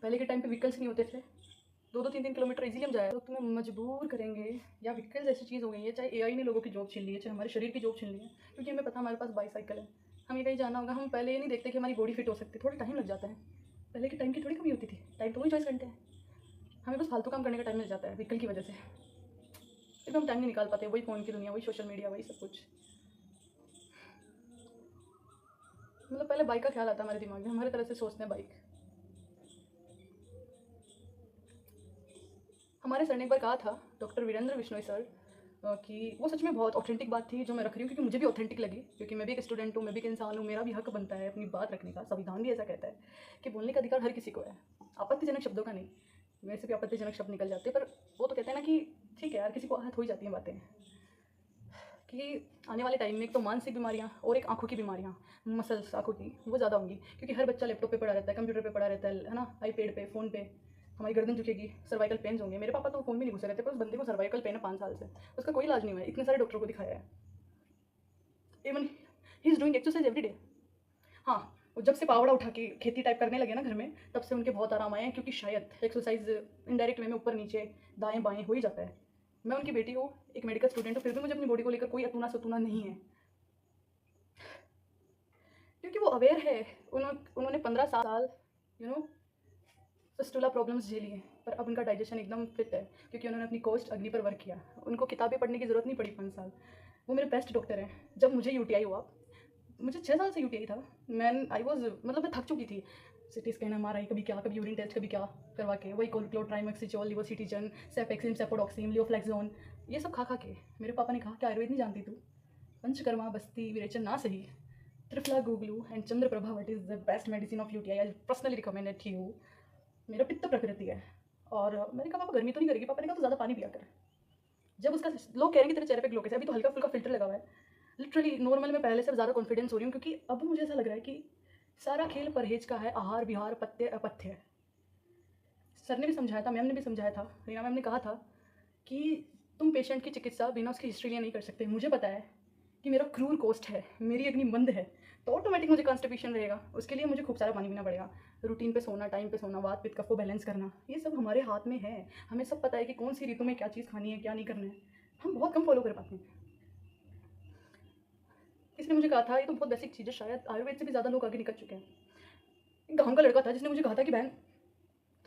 पहले के टाइम पे व्हीकल्स नहीं होते थे, 2-2 3-3 किलोमीटर इजीली हम जाए। तो तुम्हें मजबूर करेंगे, या व्हीकल्स ऐसी चीज़ हो गई है, चाहे एआई ने लोगों की जॉब छीन ली है, चाहे हमारे शरीर की जॉब छीन ली है, क्योंकि हमें पता हमारे पास बाईसाइकिल है, हमें कहीं जाना होगा, हम पहले ये नहीं देखते कि हमारी बॉडी फिट हो सकती है, थोड़ा टाइम लग जाता है। पहले के टाइम की थोड़ी कमी होती थी, टाइम तो वही 24 घंटे है, हमें बस फालतू काम करने का टाइम मिल जाता है व्हीकल की वजह से। फिर हम टाइम नहीं निकाल पाते, वही फ़ोन की दुनिया, वही सोशल मीडिया, वही सब कुछ। मतलब पहले बाइक का ख्याल आता है हमारे दिमाग में, हमारे तरह से सोचते हैं बाइक। हमारे सर ने एक बार कहा था, डॉक्टर वीरेंद्र बिश्नोई सर, कि वो सच में बहुत ऑथेंटिक बात थी जो मैं रख रही हूँ, क्योंकि मुझे भी ऑथेंटिक लगी, क्योंकि मैं भी एक स्टूडेंट हूँ, मैं भी एक इंसान हूँ, मेरा भी हक बनता है अपनी बात रखने का। संविधान भी ऐसा कहता है कि बोलने का अधिकार हर किसी को है, आपत्तिजनक शब्दों का नहीं। वैसे भी आपत्तिजनक शब्द निकल जाते हैं, पर वो तो कहते हैं ना कि ठीक है यार, किसी को आहत हो ही जाती हैं बातें। कि आने वाले टाइम में एक तो मानसिक बीमारियाँ और एक आँखों की बीमारियाँ, मसल्स आँखों की, वो ज़्यादा होंगी, क्योंकि हर बच्चा लैपटॉप पे पड़ा रहता है, कंप्यूटर पे पड़ा रहता है ना, आईपैड पे, फ़ोन पे। हमारी गर्दन झुकेगी, सर्वाइकल पेन्स होंगे। मेरे पापा तो फ़ोन में नहीं घुसे रहते, पर उस बंदे को सर्वाइकल पेन है 5 साल से, उसका कोई इलाज नहीं हुआ है, इतने सारे डॉक्टरों को दिखाया है। Even he is doing exercise every day. हाँ, वो जब से पावड़ा उठा के खेती टाइप करने लगे ना घर में, तब से उनके बहुत आराम आए हैं, क्योंकि शायद एक्सरसाइज इनडायरेक्ट वे में ऊपर नीचे दाएं बाएं हो ही जाता है। मैं उनकी बेटी हूँ, एक मेडिकल स्टूडेंट हूँ, फिर भी मुझे अपनी बॉडी को लेकर कोई अतुना सतुना नहीं है, क्योंकि वो अवेयर है। उन्होंने 15 साल यू नो फिस्टुला प्रॉब्लम्स झेली हैं, पर अब उनका डाइजेशन एकदम फिट है, क्योंकि उन्होंने अपनी कोस्ट अग्नि पर वर्क किया। उनको किताबें पढ़ने की ज़रूरत नहीं पड़ी 5 साल। वो मेरे बेस्ट डॉक्टर हैं। जब मुझे यूटीआई हुआ, मुझे 6 साल से यूटीआई था, मैं आई वॉज मतलब मैं थक चुकी थी। सिटी स्कैन, MRI, कभी क्या, कभी यूरिन टेस्ट, कभी क्या करवा के वही क्लोट्राइमोक्सिचोल, लिवोसिटिजन, सेफेक्सिम, सेपोडॉक्सिम, लियोफ्लेक्सोन, ये सब खा खा के मेरे पापा ने कहा कि आयुर्वेद नहीं जानती तू, पंचकर्मा, बस्ती, विरेचन ना सही, triphala guggulu and chandraprabha vati is the best medicine of UTI, I personally recommend it to you. मेरा पित्त प्रकृति है। और मैंने कहा पापा गर्मी तो नहीं करेगी? पापा ने कहा तो ज़्यादा पानी पिया कर। जब उसका लोग कह रहे हैं कि तेरे चेहरे पे ग्लो कैसे, अभी तो हल्का फुल्का फिल्टर लगा हुआ है, लिटरली नॉर्मल में पहले से ज़्यादा कॉन्फिडेंस हो रही हूँ, क्योंकि अब मुझे ऐसा लग रहा है कि सारा खेल परहेज का है, आहार विहार पत्ते अपथ्य है। सर ने भी समझाया था, मैम ने भी समझाया था, रीना मैम ने कहा था कि तुम पेशेंट की चिकित्सा बिना उसकी हिस्ट्री लिए नहीं कर सकते। मुझे पता है कि मेरा क्रूर कोस्ट है, मेरी अग्नि मंद है, तो ऑटोमेटिक मुझे कॉन्स्टिपेशन रहेगा। उसके लिए मुझे खूब सारा पानी पीना पड़ेगा, रूटीन पे सोना, टाइम पे सोना, वात पित्त कफ को बैलेंस करना, ये सब हमारे हाथ में है। हमें सब पता है कि कौन सी ऋतु में क्या चीज़ खानी है, क्या नहीं करना है। हम बहुत कम फॉलो कर पाते हैं। किसी ने मुझे कहा था, ये तो बहुत बेसिक चीज़ है, शायद आयुर्वेद से भी ज़्यादा लोग आगे निकल चुके हैं। एक गाँव का लड़का था जिसने मुझे कहा था कि बहन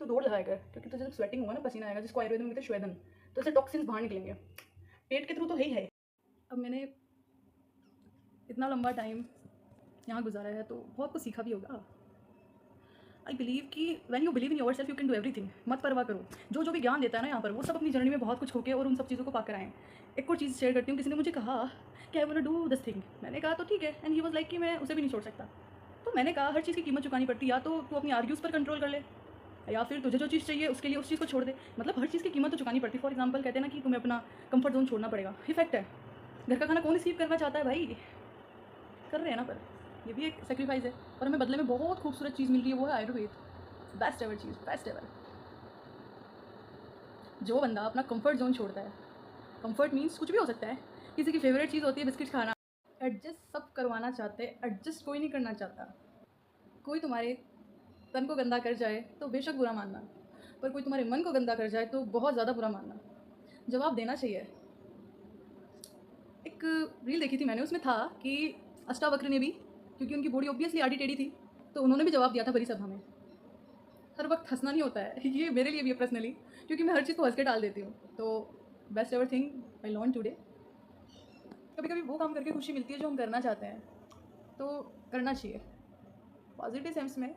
तो दौड़ लगाया कर, क्योंकि तुझे जब स्वेटिंग हुआ ना, पसीना आएगा, जिसको आयुर्वेद में कहते हैं श्वेदन, तो उससे टॉक्सिन्स बाहर निकलेंगे। पेट के थ्रू तो है ही है। अब मैंने इतना लंबा टाइम यहाँ गुजारा है तो बहुत कुछ सीखा भी होगा। आई बिलीव कि when you believe in your self you can do everything. मत परवाह करो, जो भी ज्ञान देता है ना यहाँ पर, वो सब अपनी जर्नी में बहुत कुछ होके और उन सब चीज़ों को पाकर आए। एक और चीज़ शेयर करती हूँ। किसी ने मुझे कहा कि I want to do this thing, मैंने कहा तो ठीक है, एंड ही वाज लाइक कि मैं उसे भी नहीं छोड़ सकता। तो मैंने कहा हर चीज़ की कीमत चुकानी पड़ती है, या तो तू अपनी आर्ग्यूज़ पर कंट्रोल कर ले, या फिर तुझे जो चीज़ चाहिए उसके लिए उस चीज़ को छोड़ दे। मतलब हर चीज़ की कीमत तो चुकानी पड़ती है। फॉर एग्जाम्पल कहते हैं ना कि तुम्हें अपना कंफर्ट जोन छोड़ना पड़ेगा, इफेक्ट है। घर का खाना कौन रिसीव करना चाहता है भाई? कर रहे हैं ना, पर ये भी एक सेक्रीफाइस है। और हमें बदले में बहुत खूबसूरत चीज़ मिल रही है, वो है आयुर्वेद। बेस्ट एवर चीज़, बेस्ट एवर। जो बंदा अपना कंफर्ट जोन छोड़ता है, कंफर्ट मीन्स कुछ भी हो सकता है, किसी की फेवरेट चीज़ होती है बिस्किट खाना, एडजस्ट सब करवाना चाहते हैं, एडजस्ट कोई नहीं करना चाहता। कोई तुम्हारे तन को गंदा कर जाए तो बेशक बुरा मानना, पर कोई तुम्हारे मन को गंदा कर जाए तो बहुत ज़्यादा बुरा मानना। जवाब देना चाहिए। एक रील देखी थी मैंने, उसमें था कि अष्टावक्र ने भी, क्योंकि उनकी बॉडी ऑब्वियसली आड़ी टेढ़ी थी, तो उन्होंने भी जवाब दिया था बड़ी सभा में। हर वक्त हंसना नहीं होता है, ये मेरे लिए भी है पर्सनली, क्योंकि मैं हर चीज़ को हंस के डाल देती हूँ। तो best ever thing I learn today, कभी कभी वो काम करके खुशी मिलती है जो हम करना चाहते हैं, तो करना चाहिए पॉजिटिव सेंस में।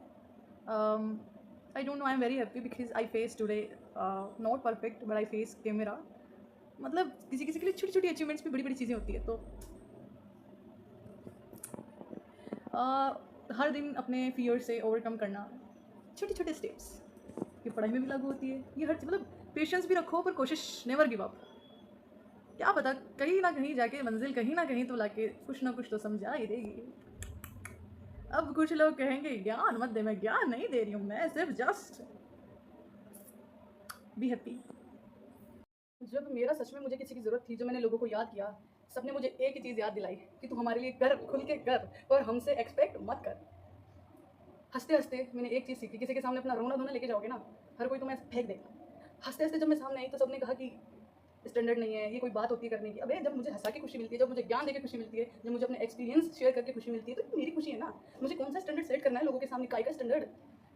आई don't no, I am very happy because I face today not perfect but I face camera. मतलब किसी किसी के लिए छोटी छोटी अचीवमेंट्स भी बड़ी बड़ी चीज़ें होती है। तो हर दिन अपने फियर से ओवरकम करना, छोटे छोटे स्टेप्स, ये पढ़ाई में भी लागू होती है। ये हर मतलब पेशेंस भी रखो, पर कोशिश नेवर गिव अप। क्या पता कहीं ना कहीं जाके मंजिल कहीं ना कहीं तो लाके कुछ ना कुछ तो समझा ही देगी। अब कुछ लोग कहेंगे ज्ञान मत दे, मैं ज्ञान नहीं दे रही हूँ, मैं सिर्फ जस्ट बी हैप्पी। जब मेरा सच में मुझे किसी की ज़रूरत थी, जो मैंने लोगों को याद किया, सबने मुझे एक ही चीज़ याद दिलाई कि तू हमारे लिए कर, खुल के कर, और हमसे एक्सपेक्ट मत कर। हंसते हंसते मैंने एक चीज़ सीखी, किसी के सामने अपना रोना धोना लेके जाओगे ना, हर कोई तुम्हें फेंक देगा। हंसते हंसते जब मैं सामने आई तो सबने कहा कि स्टैंडर्ड नहीं है, ये कोई बात होती है करने की। अबे जब मुझे हंसा के खुशी मिलती है, जब मुझे ज्ञान देकर खुशी मिलती है, जब मुझे अपने एक्सपीरियंस शेयर करके खुशी मिलती है, तो ये मेरी खुशी है ना। मुझे कौन सा स्टैंडर्ड सेट करना है लोगों के सामने? काय का स्टैंडर्ड?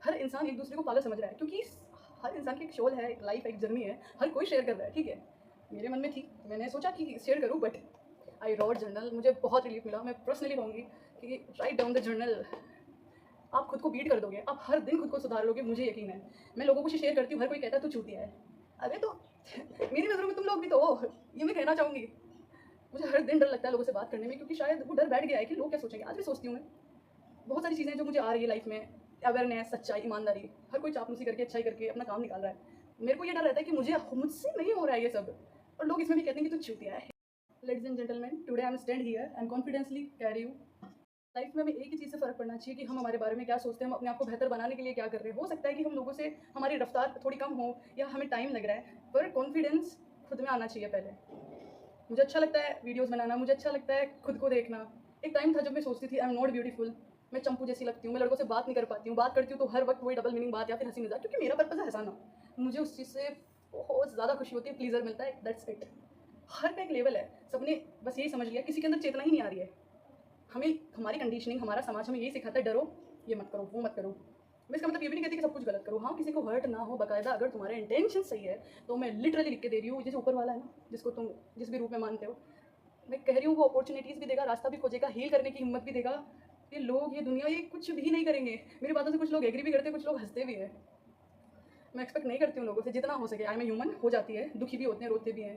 हर इंसान एक दूसरे को पागल समझ रहा है, क्योंकि हर इंसान की एक शोल है, एक लाइफ, एक जर्नी है, हर कोई शेयर कर रहा है। ठीक है, मेरे मन में थी, मैंने सोचा कि शेयर करूँ, बट आई रॉट जर्नल। मुझे बहुत रिलीफ मिला। मैं पर्सनली कहूँगी कि राइट डाउन द जर्नल। आप खुद को बीट कर दोगे, आप हर दिन खुद को सुधार लोगे, मुझे यकीन है। मैं लोगों को शेयर करती हूँ, हर कोई कहता है तू चूतिया है। अरे तो मेरी नज़रों में तुम लोग भी तो हो, ये मैं कहना चाहूँगी। मुझे हर दिन डर लगता है लोगों से बात करने में, क्योंकि शायद वो डर बैठ गया है कि लोग क्या सोचेंगे। आज भी सोचती हूँ मैं, बहुत सारी चीज़ें जो मुझे आ रही है लाइफ में, अवेयरनेस, सच्चाई, ईमानदारी, हर कोई चापलूसी करके, अच्छाई करके अपना काम निकाल रहा है। मेरे को ये डर रहता है कि मुझसे नहीं हो रहा है ये सब, और लोग इसमें भी कहते हैं कि तू चूतिया है। Ladies and gentleman, today I am stand here and confidently carry you. Life में हमें एक ही चीज़ से फ़र्क पड़ना चाहिए कि हम हमारे बारे में क्या सोचते हैं, हम अपने आप को बेहतर बनाने के लिए क्या कर रहे हैं। हो सकता है कि हम लोगों से हमारी रफ्तार थोड़ी कम हो, या हमें टाइम लग रहा है, पर कॉन्फिडेंस खुद में आना चाहिए पहले। मुझे अच्छा लगता है वीडियोस बनाना, मुझे अच्छा लगता है खुद को देखना। एक टाइम था जब मैं सोचती थी आई एम नॉट ब्यूटीफुल, मैं चंपू जैसी लगती हूँ, मैं लड़कों से बात नहीं कर पाती हूँ, बात करती हूँ तो हर वक्त वही डबल मीनिंग बात या फिर हंसी मजाक, क्योंकि मेरा पर्पज़ है हंसाना। मुझे उस चीज़ से बहुत ज़्यादा खुशी होती है, प्लीज़र मिलता है, दैट्स इट। हर का एक लेवल है, सबने बस यही समझ लिया, किसी के अंदर चेतना ही नहीं आ रही है। हमें हमारी कंडीशनिंग, हमारा समाज हमें यही सिखाता है, डरो, ये मत करो, वो मत करो। मैं इसका मतलब ये भी नहीं कहती कि सब कुछ गलत करो। हाँ, किसी को हर्ट ना हो, बाकायदा अगर तुम्हारे इंटेंशन सही है, तो मैं लिटरली लिख के दे रही हूँ, जैसे ऊपर वाला है ना, जिसको तुम जिस भी रूप में मानते हो, मैं कह रही हूँ वो अपॉर्चुनिटीज़ भी देगा, रास्ता भी खोजेगा, हील करने की हिम्मत भी देगा, ये लोग, ये दुनिया, ये कुछ भी नहीं करेंगे। मेरी बातों से कुछ लोग एग्री भी करते हैं, कुछ लोग हँसते भी हैं। मैं एक्सपेक्ट नहीं करती हूँ लोगों से, जितना हो सके। आई एम ह्यूमन, हो जाती है, दुखी भी होते हैं, रोते भी हैं।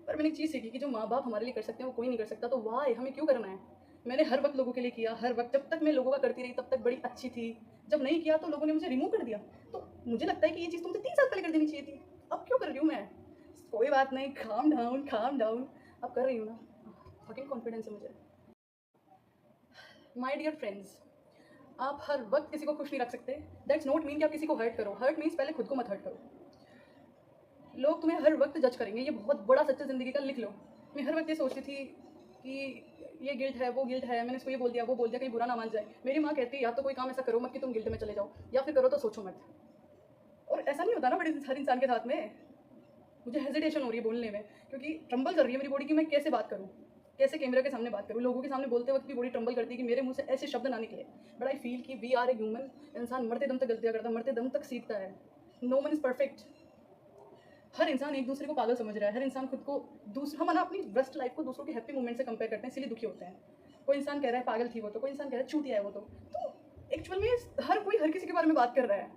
पर मैंने एक चीज़ सीखी कि जो माँ बाप हमारे लिए कर सकते हैं वो कोई नहीं कर सकता, तो वाह हमें क्यों करना है। मैंने हर वक्त लोगों के लिए किया, हर वक्त। जब तक मैं लोगों का करती रही तब तक बड़ी अच्छी थी। जब नहीं किया तो लोगों ने मुझे रिमूव कर दिया। तो मुझे लगता है कि ये चीज़ तुमसे 3 साल पहले कर देनी चाहिए थी। अब क्यों कर रही हूँ मैं? कोई बात नहीं, काम डाउन, काम डाउन। अब कर रही हूँ ना, फकिंग कॉन्फिडेंस है मुझे। माय डियर फ्रेंड्स, आप हर वक्त किसी को खुश नहीं रख सकते। दैट्स नॉट मीन कि आप किसी को हर्ट करो। हर्ट मीन्स पहले खुद को मत हर्ट करो। लोग तुम्हें हर वक्त जज करेंगे, ये बहुत बड़ा सच्चा ज़िंदगी का, लिख लो। मैं हर वक्त ये सोचती थी कि ये गिल्ट है, वो गिल्ट है, मैंने इसको ये बोल दिया, वो बोल दिया, कहीं बुरा ना मान जाए। मेरी माँ कहती है या तो कोई काम ऐसा करो मत कि तुम गिल्ट में चले जाओ, या फिर करो तो सोचो मत। और ऐसा नहीं होता ना बड़े हर इंसान के साथ में। मुझे हेजिटेशन हो रही है बोलने में, क्योंकि ट्रम्बल कर रही है मेरी बॉडी कि मैं कैसे बात करूँ, कैसे कैमरा के सामने बात करूँ। लोगों के सामने बोलते वक्त भी बॉडी ट्रम्बल करती है कि मेरे मुंह से ऐसे शब्द ना निकले। बट आई फील कि वी आर ए ह्यूमन। इंसान मरते दम तक गलतियाँ करता है, मरते दम तक सीखता है। No one is perfect. हर इंसान एक दूसरे को पागल समझ रहा है। हर इंसान खुद को हम ना अपनी बेस्ट लाइफ को दूसरों के हैप्पी मोमेंट से कंपेयर करते हैं, इसलिए दुखी होते हैं। कोई इंसान कह रहा है पागल थी वो, तो कोई इंसान कह रहा है चूतिया है वो। तो एक्चुअल में हर कोई हर किसी के बारे में बात कर रहा है।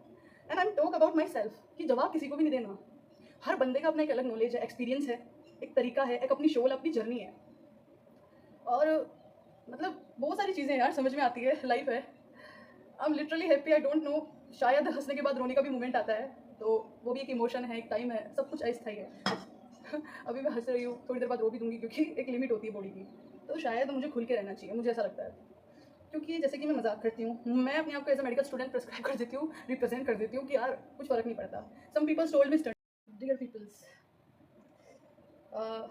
And I am talk about my self कि जवाब किसी को भी नहीं देना। हर बंदे का अपना एक अलग नॉलेज है, एक्सपीरियंस है, एक तरीका है, एक अपनी शोल, अपनी जर्नी है। और मतलब बहुत सारी चीज़ें यार समझ में आती है, लाइफ है। I am literally happy, I don't no. शायद हंसने के बाद रोने का भी मोमेंट आता है, तो वो भी एक इमोशन है, एक टाइम है, सब कुछ अस्थायी है। अभी मैं हंस रही हूँ, थोड़ी देर बाद रो भी दूंगी, क्योंकि एक लिमिट होती है बॉडी की। तो शायद मुझे खुल के रहना चाहिए, मुझे ऐसा लगता है। क्योंकि जैसे कि मैं मजाक करती हूँ, मैं अपने आप को as a medical student prescribe कर देती हूँ, रिप्रेजेंट कर देती हूँ कि यार कुछ फ़र्क नहीं पड़ता। Some peoples told me study. Dear peoples,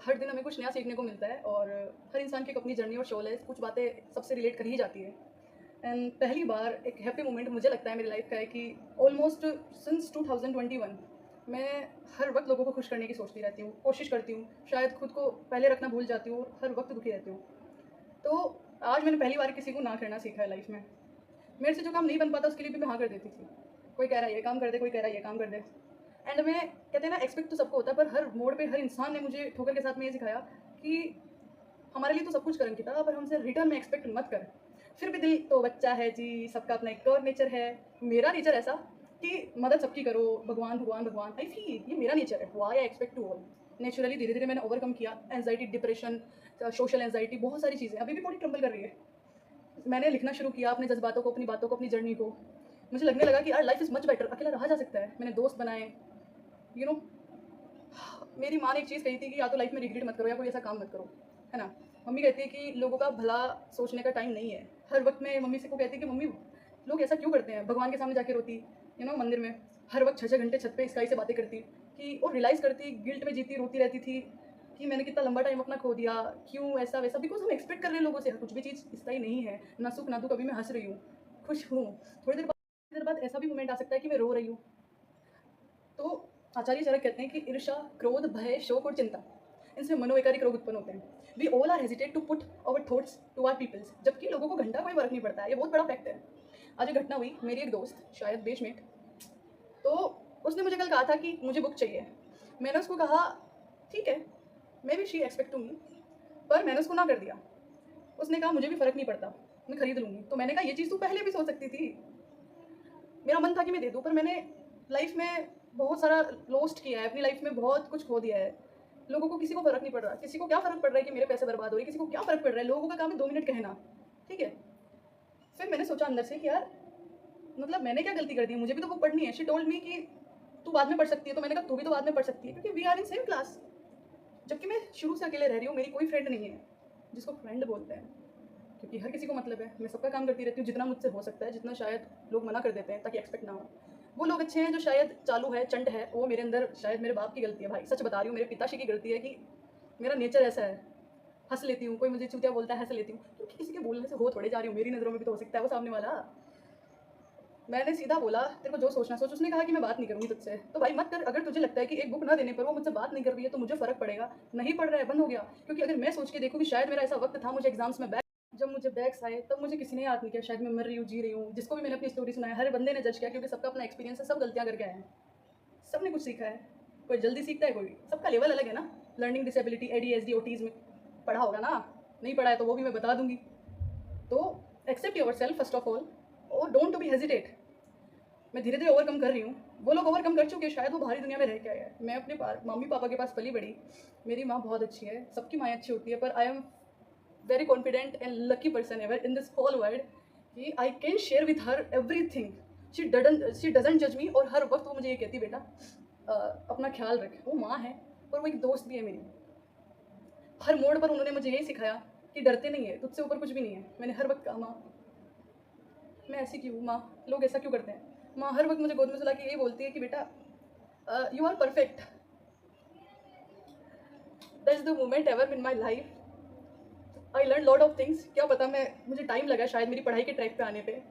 हर दिन हमें कुछ नया सीखने को मिलता है, और हर इंसान की एक अपनी जर्नी और शोल है। कुछ बातें सबसे रिलेट कर ही जाती है। एंड पहली बार एक हैप्पी मोमेंट मुझे लगता है मेरी लाइफ का है कि ऑलमोस्ट सिंस 2021 मैं हर वक्त लोगों को खुश करने की सोचती रहती हूँ, कोशिश करती हूँ। शायद खुद को पहले रखना भूल जाती हूँ और हर वक्त दुखी रहती हूँ। तो आज मैंने पहली बार किसी को ना करना सीखा है लाइफ में। मेरे से जो काम नहीं बन पाता उसके लिए भी मैं हाँ कर देती थी। कोई कह रहा है ये काम कर दे, कोई कह रहा है ये काम कर दे। एंड मैं, कहते हैं ना, एक्सपेक्ट तो सबको होता है, पर हर मोड़ पे हर इंसान ने मुझे ठोकर के साथ में ये सिखाया कि हमारे लिए तो सब कुछ कर अंकिता, पर हमसे रिटर्न में एक्सपेक्ट मत कर। फिर भी दिल तो बच्चा है जी, सबका अपना एक और नेचर है। मेरा नेचर ऐसा कि मदद सबकी करो, भगवान भगवान भगवान। आई फील ये मेरा नेचर है, why I expect to all. Naturally धीरे धीरे मैंने ओवरकम किया एंजाइटी, डिप्रेशन, सोशल एंजाइटी, बहुत सारी चीज़ें। अभी भी बॉडी ट्रम्बल कर रही है। मैंने लिखना शुरू किया अपने जज्बातों को, अपनी बातों को, अपनी जर्नी को। मुझे लगने लगा कि यार लाइफ इज़ मच बेटर, अकेला रहा जा सकता है। मैंने दोस्त बनाए, यू नो। मेरी माँ ने एक चीज़ कही थी कि या तो लाइफ में रिग्रेट मत करो या कोई ऐसा काम मत करो, है ना। मम्मी कहती है कि लोगों का भला सोचने का टाइम नहीं है। हर वक्त मैं मम्मी से को कहती कि मम्मी लोग ऐसा क्यों करते हैं, भगवान के सामने जाके रोती, मंदिर में हर वक्त 6-6 घंटे छत पे स्काई से बातें करती कि, और रियलाइज़ करती, गिल्ट में जीती, रोती रहती थी कि मैंने कितना लंबा टाइम अपना खो दिया, क्यों ऐसा वैसा। बिकॉज हम एक्सपेक्ट कर रहे हैं लोगों से, कुछ भी चीज़ स्थायी नहीं है, ना सुख ना दुख। अभी मैं हंस रही हूँ, खुश हूँ, थोड़ी देर बाद ऐसा भी मोमेंट आ सकता है कि मैं रो रही हूँ। तो आचार्य चरक कहते हैं कि ईर्ष्या, क्रोध, भय, शोक और चिंता, इनसे मनोवैकारिक रोग उत्पन्न होते हैं। We all are hesitate to put our thoughts to our peoples, जबकि लोगों को घंटा कोई फर्क नहीं पड़ता है। ये बहुत बड़ा फैक्ट है। आज एक घटना हुई, मेरी एक दोस्त, शायद बेचमेट, तो उसने मुझे कल कहा था कि मुझे बुक चाहिए। मैंने उसको कहा ठीक है, maybe she expect to me, पर मैंने उसको ना कर दिया। उसने कहा मुझे भी फ़र्क नहीं पड़ता, मैं खरीद लूँगी। तो मैंने कहा ये चीज़ तू पहले भी सोच सकती थी। मेरा मन था कि मैं दे दूँ, पर मैंने लाइफ में बहुत सारा लॉस्ट किया है, अपनी लाइफ में बहुत कुछ खो दिया है। लोगों को, किसी को फ़र्क नहीं पड़ रहा। किसी को क्या फ़र्क पड़ रहा है कि मेरे पैसे बर्बाद हो रहे हैं, किसी को क्या फ़र्क पड़ रहा है। लोगों का काम है 2 मिनट कहना, ठीक है। फिर मैंने सोचा अंदर से कि यार मतलब मैंने क्या गलती कर दी, मुझे भी तो बुक पढ़नी है। शी टोल्ड मी कि तू बाद में पढ़ सकती है। तो मैंने कहा तू भी तो बाद में पढ़ सकती है, क्योंकि we are in same class. जबकि मैं शुरू से अकेले रह रही हूँ, मेरी कोई फ्रेंड नहीं है, जिसको फ्रेंड बोलते हैं, क्योंकि हर किसी को मतलब है। मैं सबका काम करती रहती हूँ जितना मुझसे हो सकता है, जितना शायद लोग मना कर देते हैं ताकि एक्सपेक्ट ना हो। वो लोग अच्छे हैं जो शायद चालू है, चंट है, वो मेरे अंदर शायद मेरे बाप की गलती है। भाई सच बता रही हूँ, मेरे पिताश्री की गलती है कि मेरा नेचर ऐसा है। हंस लेती हूँ, कोई मुझे चूतिया बोलता है हंस लेती हूँ, क्योंकि किसी के बोलने से हो थोड़े जा रही हूँ। मेरी नज़रों में भी तो हो सकता है वो सामने वाला। मैंने सीधा बोला तेरे को जो सोचना सोच। उसने कहा कि मैं बात नहीं करूँगी तुझसे। तो भाई मत कर। अगर तुझे लगता है कि एक बुक ना देने पर वो मुझसे बात नहीं कर रही है तो मुझे फ़र्क पड़ेगा, नहीं पड़ रहा है, बंद हो गया। क्योंकि अगर मैं सोच के देखूँ कि शायद मेरा ऐसा वक्त था, मुझे एग्जाम्स में बैक, जब मुझे बैक्स आए तब मुझे किसी ने याद नहीं किया, शायद मैं मर रही हूँ, जी रही हूँ। जिसको भी मैंने अपनी स्टोरी सुनाया, हर बंदे ने जज किया, क्योंकि सबका अपना एक्सपीरियंस है, सब गलतियाँ करके आए हैं, सब ने कुछ सीखा है। कोई जल्दी सीखता है, कोई, सबका लेवल अलग है ना। लर्निंग डिसेबिलिटी, ADHD, ऑटीज़म पढ़ा होगा ना, नहीं पढ़ा है तो वो भी मैं बता दूंगी। तो accept yourself first of all, और डोंट टू बी हेजिटेट। मैं धीरे धीरे ओवरकम कर रही हूँ, वो लोग ओवरकम कर चुके हैं, शायद वो बाहरी दुनिया में रह के आए हैं। मैं अपने मम्मी पापा के पास पली बड़ी, मेरी माँ बहुत अच्छी है, सबकी माँ अच्छी होती है, पर I am very confident and lucky person ever in this whole world कि I can share with her everything. She doesn't जज मी, और हर वक्त वो मुझे ये कहती, बेटा अपना ख्याल रख। वो माँ है और वो एक दोस्त भी है मेरी। हर मोड़ पर उन्होंने मुझे यही सिखाया कि डरते नहीं है, तुझसे ऊपर कुछ भी नहीं है। मैंने हर वक्त कहा, माँ मैं ऐसी क्यों, माँ लोग ऐसा क्यों करते हैं। माँ हर वक्त मुझे गोद में सुला के यही बोलती है कि बेटा you are perfect. That is the moment ever in my life. I learn lot of things. क्या पता मुझे टाइम लगा शायद मेरी पढ़ाई के ट्रैक पे आने पे,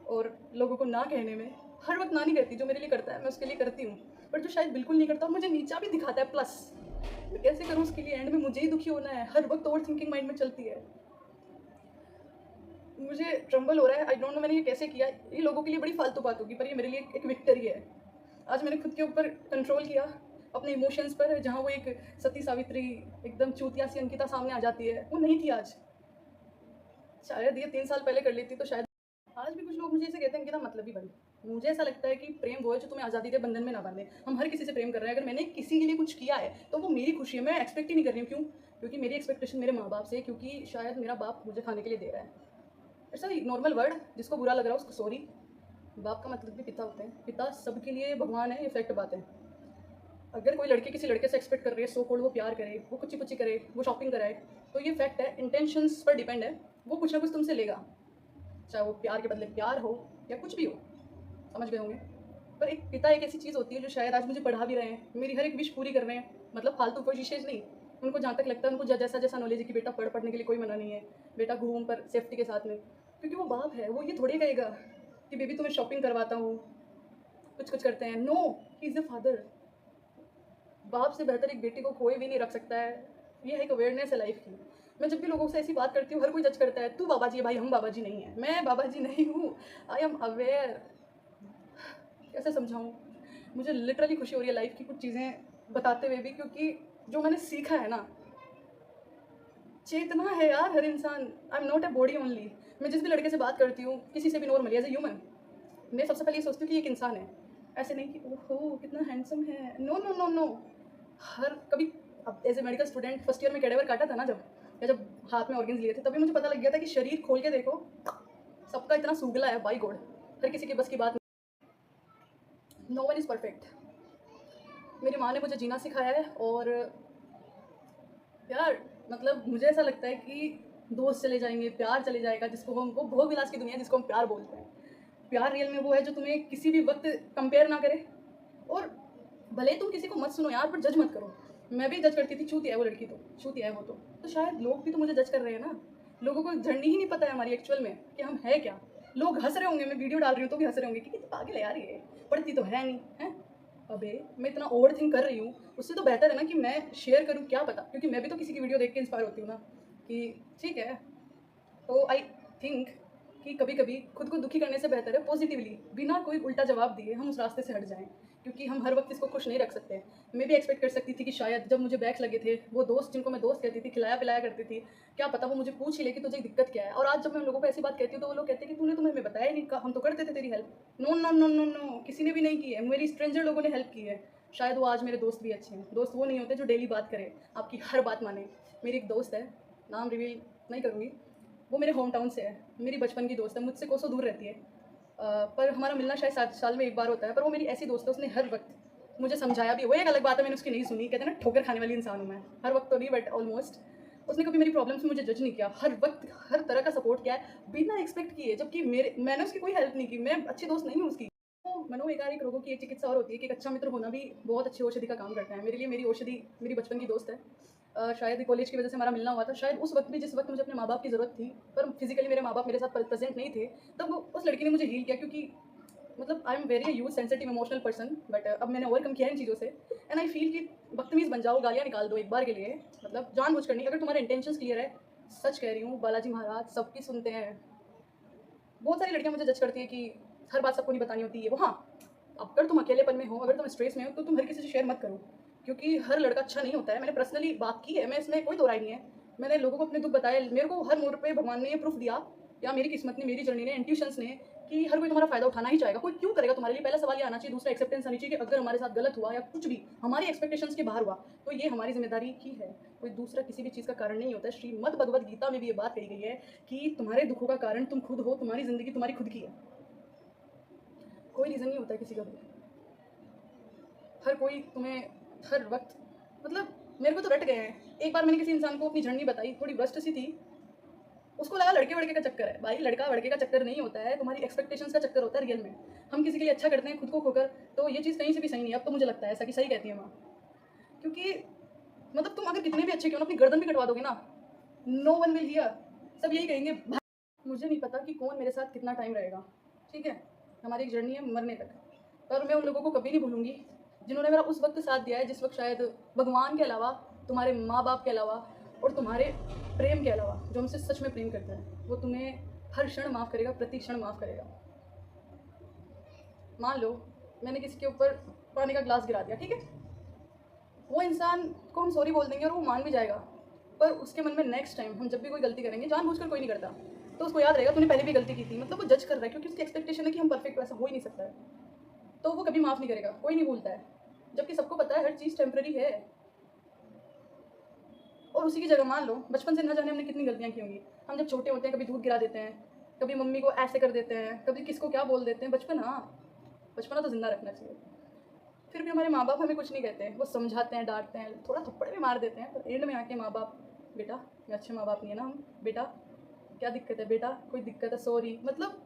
और लोगों को ना कहने में। हर वक्त ना नहीं करती, जो मेरे लिए करता है मैं उसके लिए करती हूँ, बट जो शायद बिल्कुल नहीं करता और मुझे नीचा भी दिखाता है प्लस, मैं कैसे करूँ उसके लिए। एंड में मुझे ही दुखी होना है, हर वक्त ओवर थिंकिंग माइंड में चलती है। मुझे ट्रम्बल हो रहा है, आई डोंट नो मैंने ये कैसे किया। ये लोगों के लिए बड़ी फालतू बात होगी, पर ये मेरे लिए एक विक्टरी है। आज मैंने खुद के ऊपर कंट्रोल किया, अपने इमोशंस पर। जहाँ वो एक सती सावित्री एकदम चूतिया सी अंकिता सामने आ जाती है, वो नहीं थी आज। शायद ये 3 साल पहले कर लेती तो शायद। आज भी कुछ लोग मुझे ऐसे कहते हैं कि ना मतलब ही बन। मुझे ऐसा लगता है कि प्रेम वो है जो तुम्हें आज़ादी दे, बंधन में ना बांधे। हम हर किसी से प्रेम कर रहे हैं, अगर मैंने किसी के लिए कुछ किया है तो वो मेरी खुशी है, मैं एक्सपेक्ट ही नहीं कर रही हूँ। क्यों? क्योंकि मेरी एक्सपेक्टेशन मेरे माँ बाप से, क्योंकि शायद मेरा बाप मुझे खाने के लिए दे रहा है। इट्स अ नॉर्मल वर्ड, जिसको बुरा लग रहा है उसको सॉरी। बाप का मतलब भी पिता होते हैं, पिता सबके लिए भगवान है, ये फैक्ट बात है। अगर कोई लड़की किसी लड़के से एक्सपेक्ट कर रही है सो कॉल्ड वो प्यार करे, वो कुची पुची करे, वो शॉपिंग कराए, तो ये फैक्ट है, इंटेंशंस पर डिपेंड है। वो कुछ ना कुछ तुमसे लेगा, चाहे वो प्यार के बदले प्यार हो या कुछ भी हो। समझ गए होंगे। पर एक पिता एक ऐसी चीज़ होती है जो शायद आज मुझे पढ़ा भी रहे हैं, मेरी हर एक विश पूरी कर रहे हैं। मतलब फालतू कोई विशेष नहीं, उनको जहाँ तक लगता है, उनको जैसा जैसा नॉलेज है कि बेटा पढ़ने के लिए कोई मना नहीं है, बेटा घूम पर सेफ्टी के साथ में। क्योंकि वो बाप है, वो ये थोड़ी कहेगा कि बेबी तुम्हें शॉपिंग करवाता हूँ, कुछ कुछ करते हैं। No, he is the father. बाप से बेहतर एक बेटी को कोई भी नहीं रख सकता है। ये है एक अवेयरनेस है लाइफ की। मैं जब भी लोगों से ऐसी बात करती हूँ, हर कोई जज करता है, तू बाबा जी है भाई, हम बाबा जी नहीं है। मैं बाबा जी नहीं हूँ, आई एम अवेयर। कैसे समझाऊँ? मुझे लिटरली खुशी हो रही है लाइफ की कुछ चीज़ें बताते हुए भी, क्योंकि जो मैंने सीखा है ना, चेतना है यार हर इंसान। आई am not a body only. मैं जिस भी लड़के से बात करती हूँ, किसी से भी नॉर्मली एज ए ह्यूमन, मैं सबसे पहले ये सोचती हूँ कि एक इंसान है। ऐसे नहीं कि ओहो कितना हैंडसम है, नो नो नो नो। हर कभी, अब as a medical student first year में कैडेवर काटा था ना जब, या जब हाथ में ऑर्गन्स लिए थे, तभी मुझे पता लग गया था कि शरीर खोल के देखो, सबका इतना सूगला है बाई गॉड, हर किसी की बस की बात। No one is perfect. मेरी माँ ने मुझे जीना सिखाया है, और यार मतलब मुझे ऐसा लगता है कि दोस्त चले जाएंगे, प्यार चले जाएगा, जिसको हम, वो भोग विलास की दुनिया जिसको हम प्यार बोलते हैं। प्यार रियल में वो है जो तुम्हें किसी भी वक्त कंपेयर ना करे, और भले तुम किसी को मत सुनो यार, पर जज मत करो। मैं भी जज करती थी, चूतिया है वो लड़की, तो चूतिया है वो, तो शायद लोग भी तो मुझे जज कर रहे हैं ना। लोगों को जर्नी ही नहीं पता है हमारी एक्चुअल में कि हम है क्या। लोग हंस रहे होंगे, मैं वीडियो डाल रही हूँ तो भी हंस रहे होंगे कि तो पागल है यार, ये पढ़ती तो है नहीं है। अबे मैं इतना ओवर थिंक कर रही हूँ, उससे तो बेहतर है ना कि मैं शेयर करूँ, क्या पता, क्योंकि मैं भी तो किसी की वीडियो देख के इंस्पायर होती हूँ ना, कि ठीक है। तो आई थिंक कि कभी कभी खुद को दुखी करने से बेहतर है पॉजिटिवली, बिना कोई उल्टा जवाब दिए हम उस रास्ते से हट जाएं, क्योंकि हम हर वक्त इसको खुश नहीं रख सकते। मैं भी एक्सपेक्ट कर सकती थी कि शायद जब मुझे बैग्स लगे थे, वो दोस्त जिनको मैं दोस्त कहती थी, खिलाया पिलाया करती थी, क्या पता वो मुझे पूछ ही ले कि तुझे दिक्कत क्या है। और आज जब मैं लोगों को ऐसी बात कहती हूँ तो वो लोग कहते हैं कि तूने तुम्हें बताया ही नहीं, हम तो करते थे तेरी help. No no no no no, किसी ने भी नहीं की है, मेरी स्ट्रेंजर लोगों ने हेल्प की है। शायद वो आज मेरे दोस्त भी अच्छे हैं। दोस्त वो नहीं होते जो डेली बात करे, आपकी हर बात माने। मेरी एक दोस्त है, नाम रिवील नहीं करूँगी, वो मेरे होम टाउन से है, मेरी बचपन की दोस्त है, मुझसे कोसों दूर रहती है। पर हमारा मिलना शायद 7 साल में एक बार होता है। पर वो मेरी ऐसी दोस्त है, उसने हर वक्त मुझे समझाया भी। वो एक अलग बात है, मैंने उसकी नहीं सुनी। कहते हैं ना ठोकर खाने वाली इंसान हूँ मैं, हर वक्त तो नहीं बट ऑलमोस्ट। उसने कभी मेरी प्रॉब्लम्स में मुझे जज नहीं किया, हर वक्त हर तरह का सपोर्ट किया है बिना एक्सपेक्ट किए, जबकि मैंने उसकी कोई हेल्प नहीं की। मैं अच्छी दोस्त नहीं हूँ उसकी। तो मनोवैज्ञानिक रोगों की एक चिकित्सा और होती है कि एक अच्छा मित्र होना भी बहुत अच्छी औषधि का काम करता है। मेरे लिए मेरी औषधि मेरी बचपन की दोस्त है। शायद कॉलेज की वजह से हमारा मिलना हुआ था, शायद उस वक्त भी जिस वक्त मुझे अपने माँ बाप की ज़रूरत थी, पर फिजिकली मेरे माँ बाप मेरे साथ प्रेजेंट नहीं थे, तब उस लड़की ने मुझे हील किया। क्योंकि मतलब आई am very use sensitive emotional person, but अब मैंने ओवरकम किया इन चीज़ों से। एंड आई फील कि बदतमीज़ बन जाओ, गालियाँ निकाल दो एक बार के लिए, मतलब जानबूझ कर नहीं, अगर तुम्हारे इंटेंशंस क्लियर है। सच कह रही हूँ, बालाजी महाराज सबकी सुनते हैं। बहुत सारी लड़कियां मुझे जज करती है कि हर बात सबको नहीं बतानी होती है। वो हाँ, अगर तुम अकेलेपन में हो, अगर तुम स्ट्रेस में हो, तो तुम हर किसी से शेयर मत करो, क्योंकि हर लड़का अच्छा नहीं होता है। मैंने पर्सनली बात की है, मैं इसमें कोई दो राय नहीं है। मैंने लोगों को अपने दुख बताए, मेरे को हर मोड़ पे भगवान ने ये प्रूफ दिया या मेरी किस्मत ने, मेरी जर्नी ने, इंट्यूशंस ने, कि हर कोई तुम्हारा फ़ायदा उठाना ही चाहेगा। कोई क्यों करेगा तुम्हारे लिए? पहला सवाल ये आना चाहिए। दूसरा एक्सेप्टेंस आनी चाहिए कि अगर हमारे साथ गलत हुआ या कुछ भी हमारी एक्सपेक्टेशंस के बाहर हुआ तो ये हमारी ज़िम्मेदारी ही है। कोई दूसरा किसी भी चीज़ का कारण नहीं होता है। श्रीमद् भगवद गीता में भी ये बात कही गई है कि तुम्हारे दुखों का कारण तुम खुद हो, तुम्हारी ज़िंदगी तुम्हारी खुद की है। कोई रीज़न नहीं होता है किसी का भी। हर कोई तुम्हें हर वक्त, मतलब मेरे को तो रट गए हैं। एक बार मैंने किसी इंसान को अपनी जर्नी बताई, थोड़ी ब्रस्ट सी थी, उसको लगा लड़के वड़के का चक्कर है। भाई लड़का वड़के का चक्कर नहीं होता है, तुम्हारी एक्सपेक्टेशंस का चक्कर होता है रियल में। हम किसी के लिए अच्छा करते हैं खुद को खोकर, तो ये चीज़ कहीं से भी सही नहीं है। अब तो मुझे लगता है ऐसा कि सही कहती है माँ, क्योंकि मतलब तुम अगर कितने भी अच्छे क्यों ना अपनी गर्दन भी कटवा दोगे ना, नो वन विल हियर, सब यही कहेंगे भाई। मुझे नहीं पता कि कौन मेरे साथ कितना टाइम रहेगा, ठीक है, हमारी एक जर्नी है मरने तक, पर मैं उन लोगों को कभी नहीं भूलूंगी जिन्होंने मेरा उस वक्त साथ दिया है जिस वक्त शायद भगवान के अलावा, तुम्हारे माँ बाप के अलावा और तुम्हारे प्रेम के अलावा, जो हमसे सच में प्रेम करता है, वो तुम्हें हर क्षण माफ़ करेगा, प्रति क्षण माफ़ करेगा। मान लो मैंने किसी के ऊपर पानी का ग्लास गिरा दिया, ठीक है, वो इंसान को हम सॉरी बोल देंगे और वो मान भी जाएगा, पर उसके मन में नेक्स्ट टाइम हम जब भी कोई गलती करेंगे, जानबूझकर कोई नहीं करता, तो उसको याद रहेगा तूने पहले भी गलती की थी। मतलब वो जज कर रहा है क्योंकि उसकी एक्सपेक्टेशन है कि हम परफेक्ट, वैसा हो ही नहीं सकता है, तो वो कभी माफ़ नहीं करेगा। कोई नहीं भूलता है, जबकि सबको पता है हर चीज़ टेम्पररी है। और उसी की जगह मान लो बचपन से न जाने हमने कितनी गलतियाँ की होंगी। हम जब छोटे होते हैं कभी दूध गिरा देते हैं, कभी मम्मी को ऐसे कर देते हैं, कभी किसको क्या बोल देते हैं। बचपना, बचपना तो जिंदा रखना चाहिए। फिर भी हमारे माँ बाप हमें कुछ नहीं कहते हैं, वो समझाते हैं, डांटते हैं, थोड़ा थप्पड़ भी मार देते हैं, पर एंड में आके माँ बाप, बेटा ये अच्छे माँ बाप नहीं है ना हम, बेटा क्या दिक्कत है, बेटा कोई दिक्कत है, सॉरी। मतलब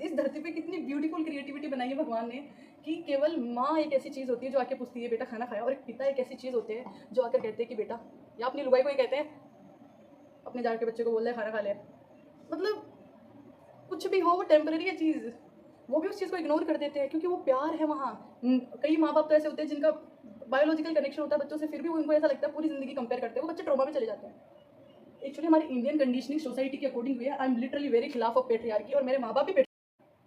इस धरती पे कितनी ब्यूटीफुल क्रिएटिविटी बनाई है भगवान ने कि केवल माँ एक ऐसी चीज़ होती है जो आके पूछती है बेटा खाना खाया, और एक पिता एक ऐसी चीज़ होते हैं जो आकर कहते हैं कि बेटा, या अपनी लुगाई को ये कहते हैं अपने जार के बच्चे को बोल रहे खाना खा ले। मतलब कुछ भी हो वो टेम्पररी है चीज़, वो भी उस चीज़ को इग्नोर कर देते हैं क्योंकि वो प्यार है वहाँ। कई माँ बाप तो ऐसे होते हैं जिनका बायोलॉजिकल कनेक्शन होता है बच्चों से, फिर भी उनको ऐसा लगता है पूरी ज़िंदगी कंपेयर करते हैं, वो बच्चे ट्रॉमा में चले जाते हैं। एक्चुअली हमारी इंडियन कंडीशनिंग सोसाइटी के अकॉर्डिंग हुई है। आई एम लिटरली वेरी खिलाफ ऑफ पेट्रियार्की, और मेरे माँ बाप भी।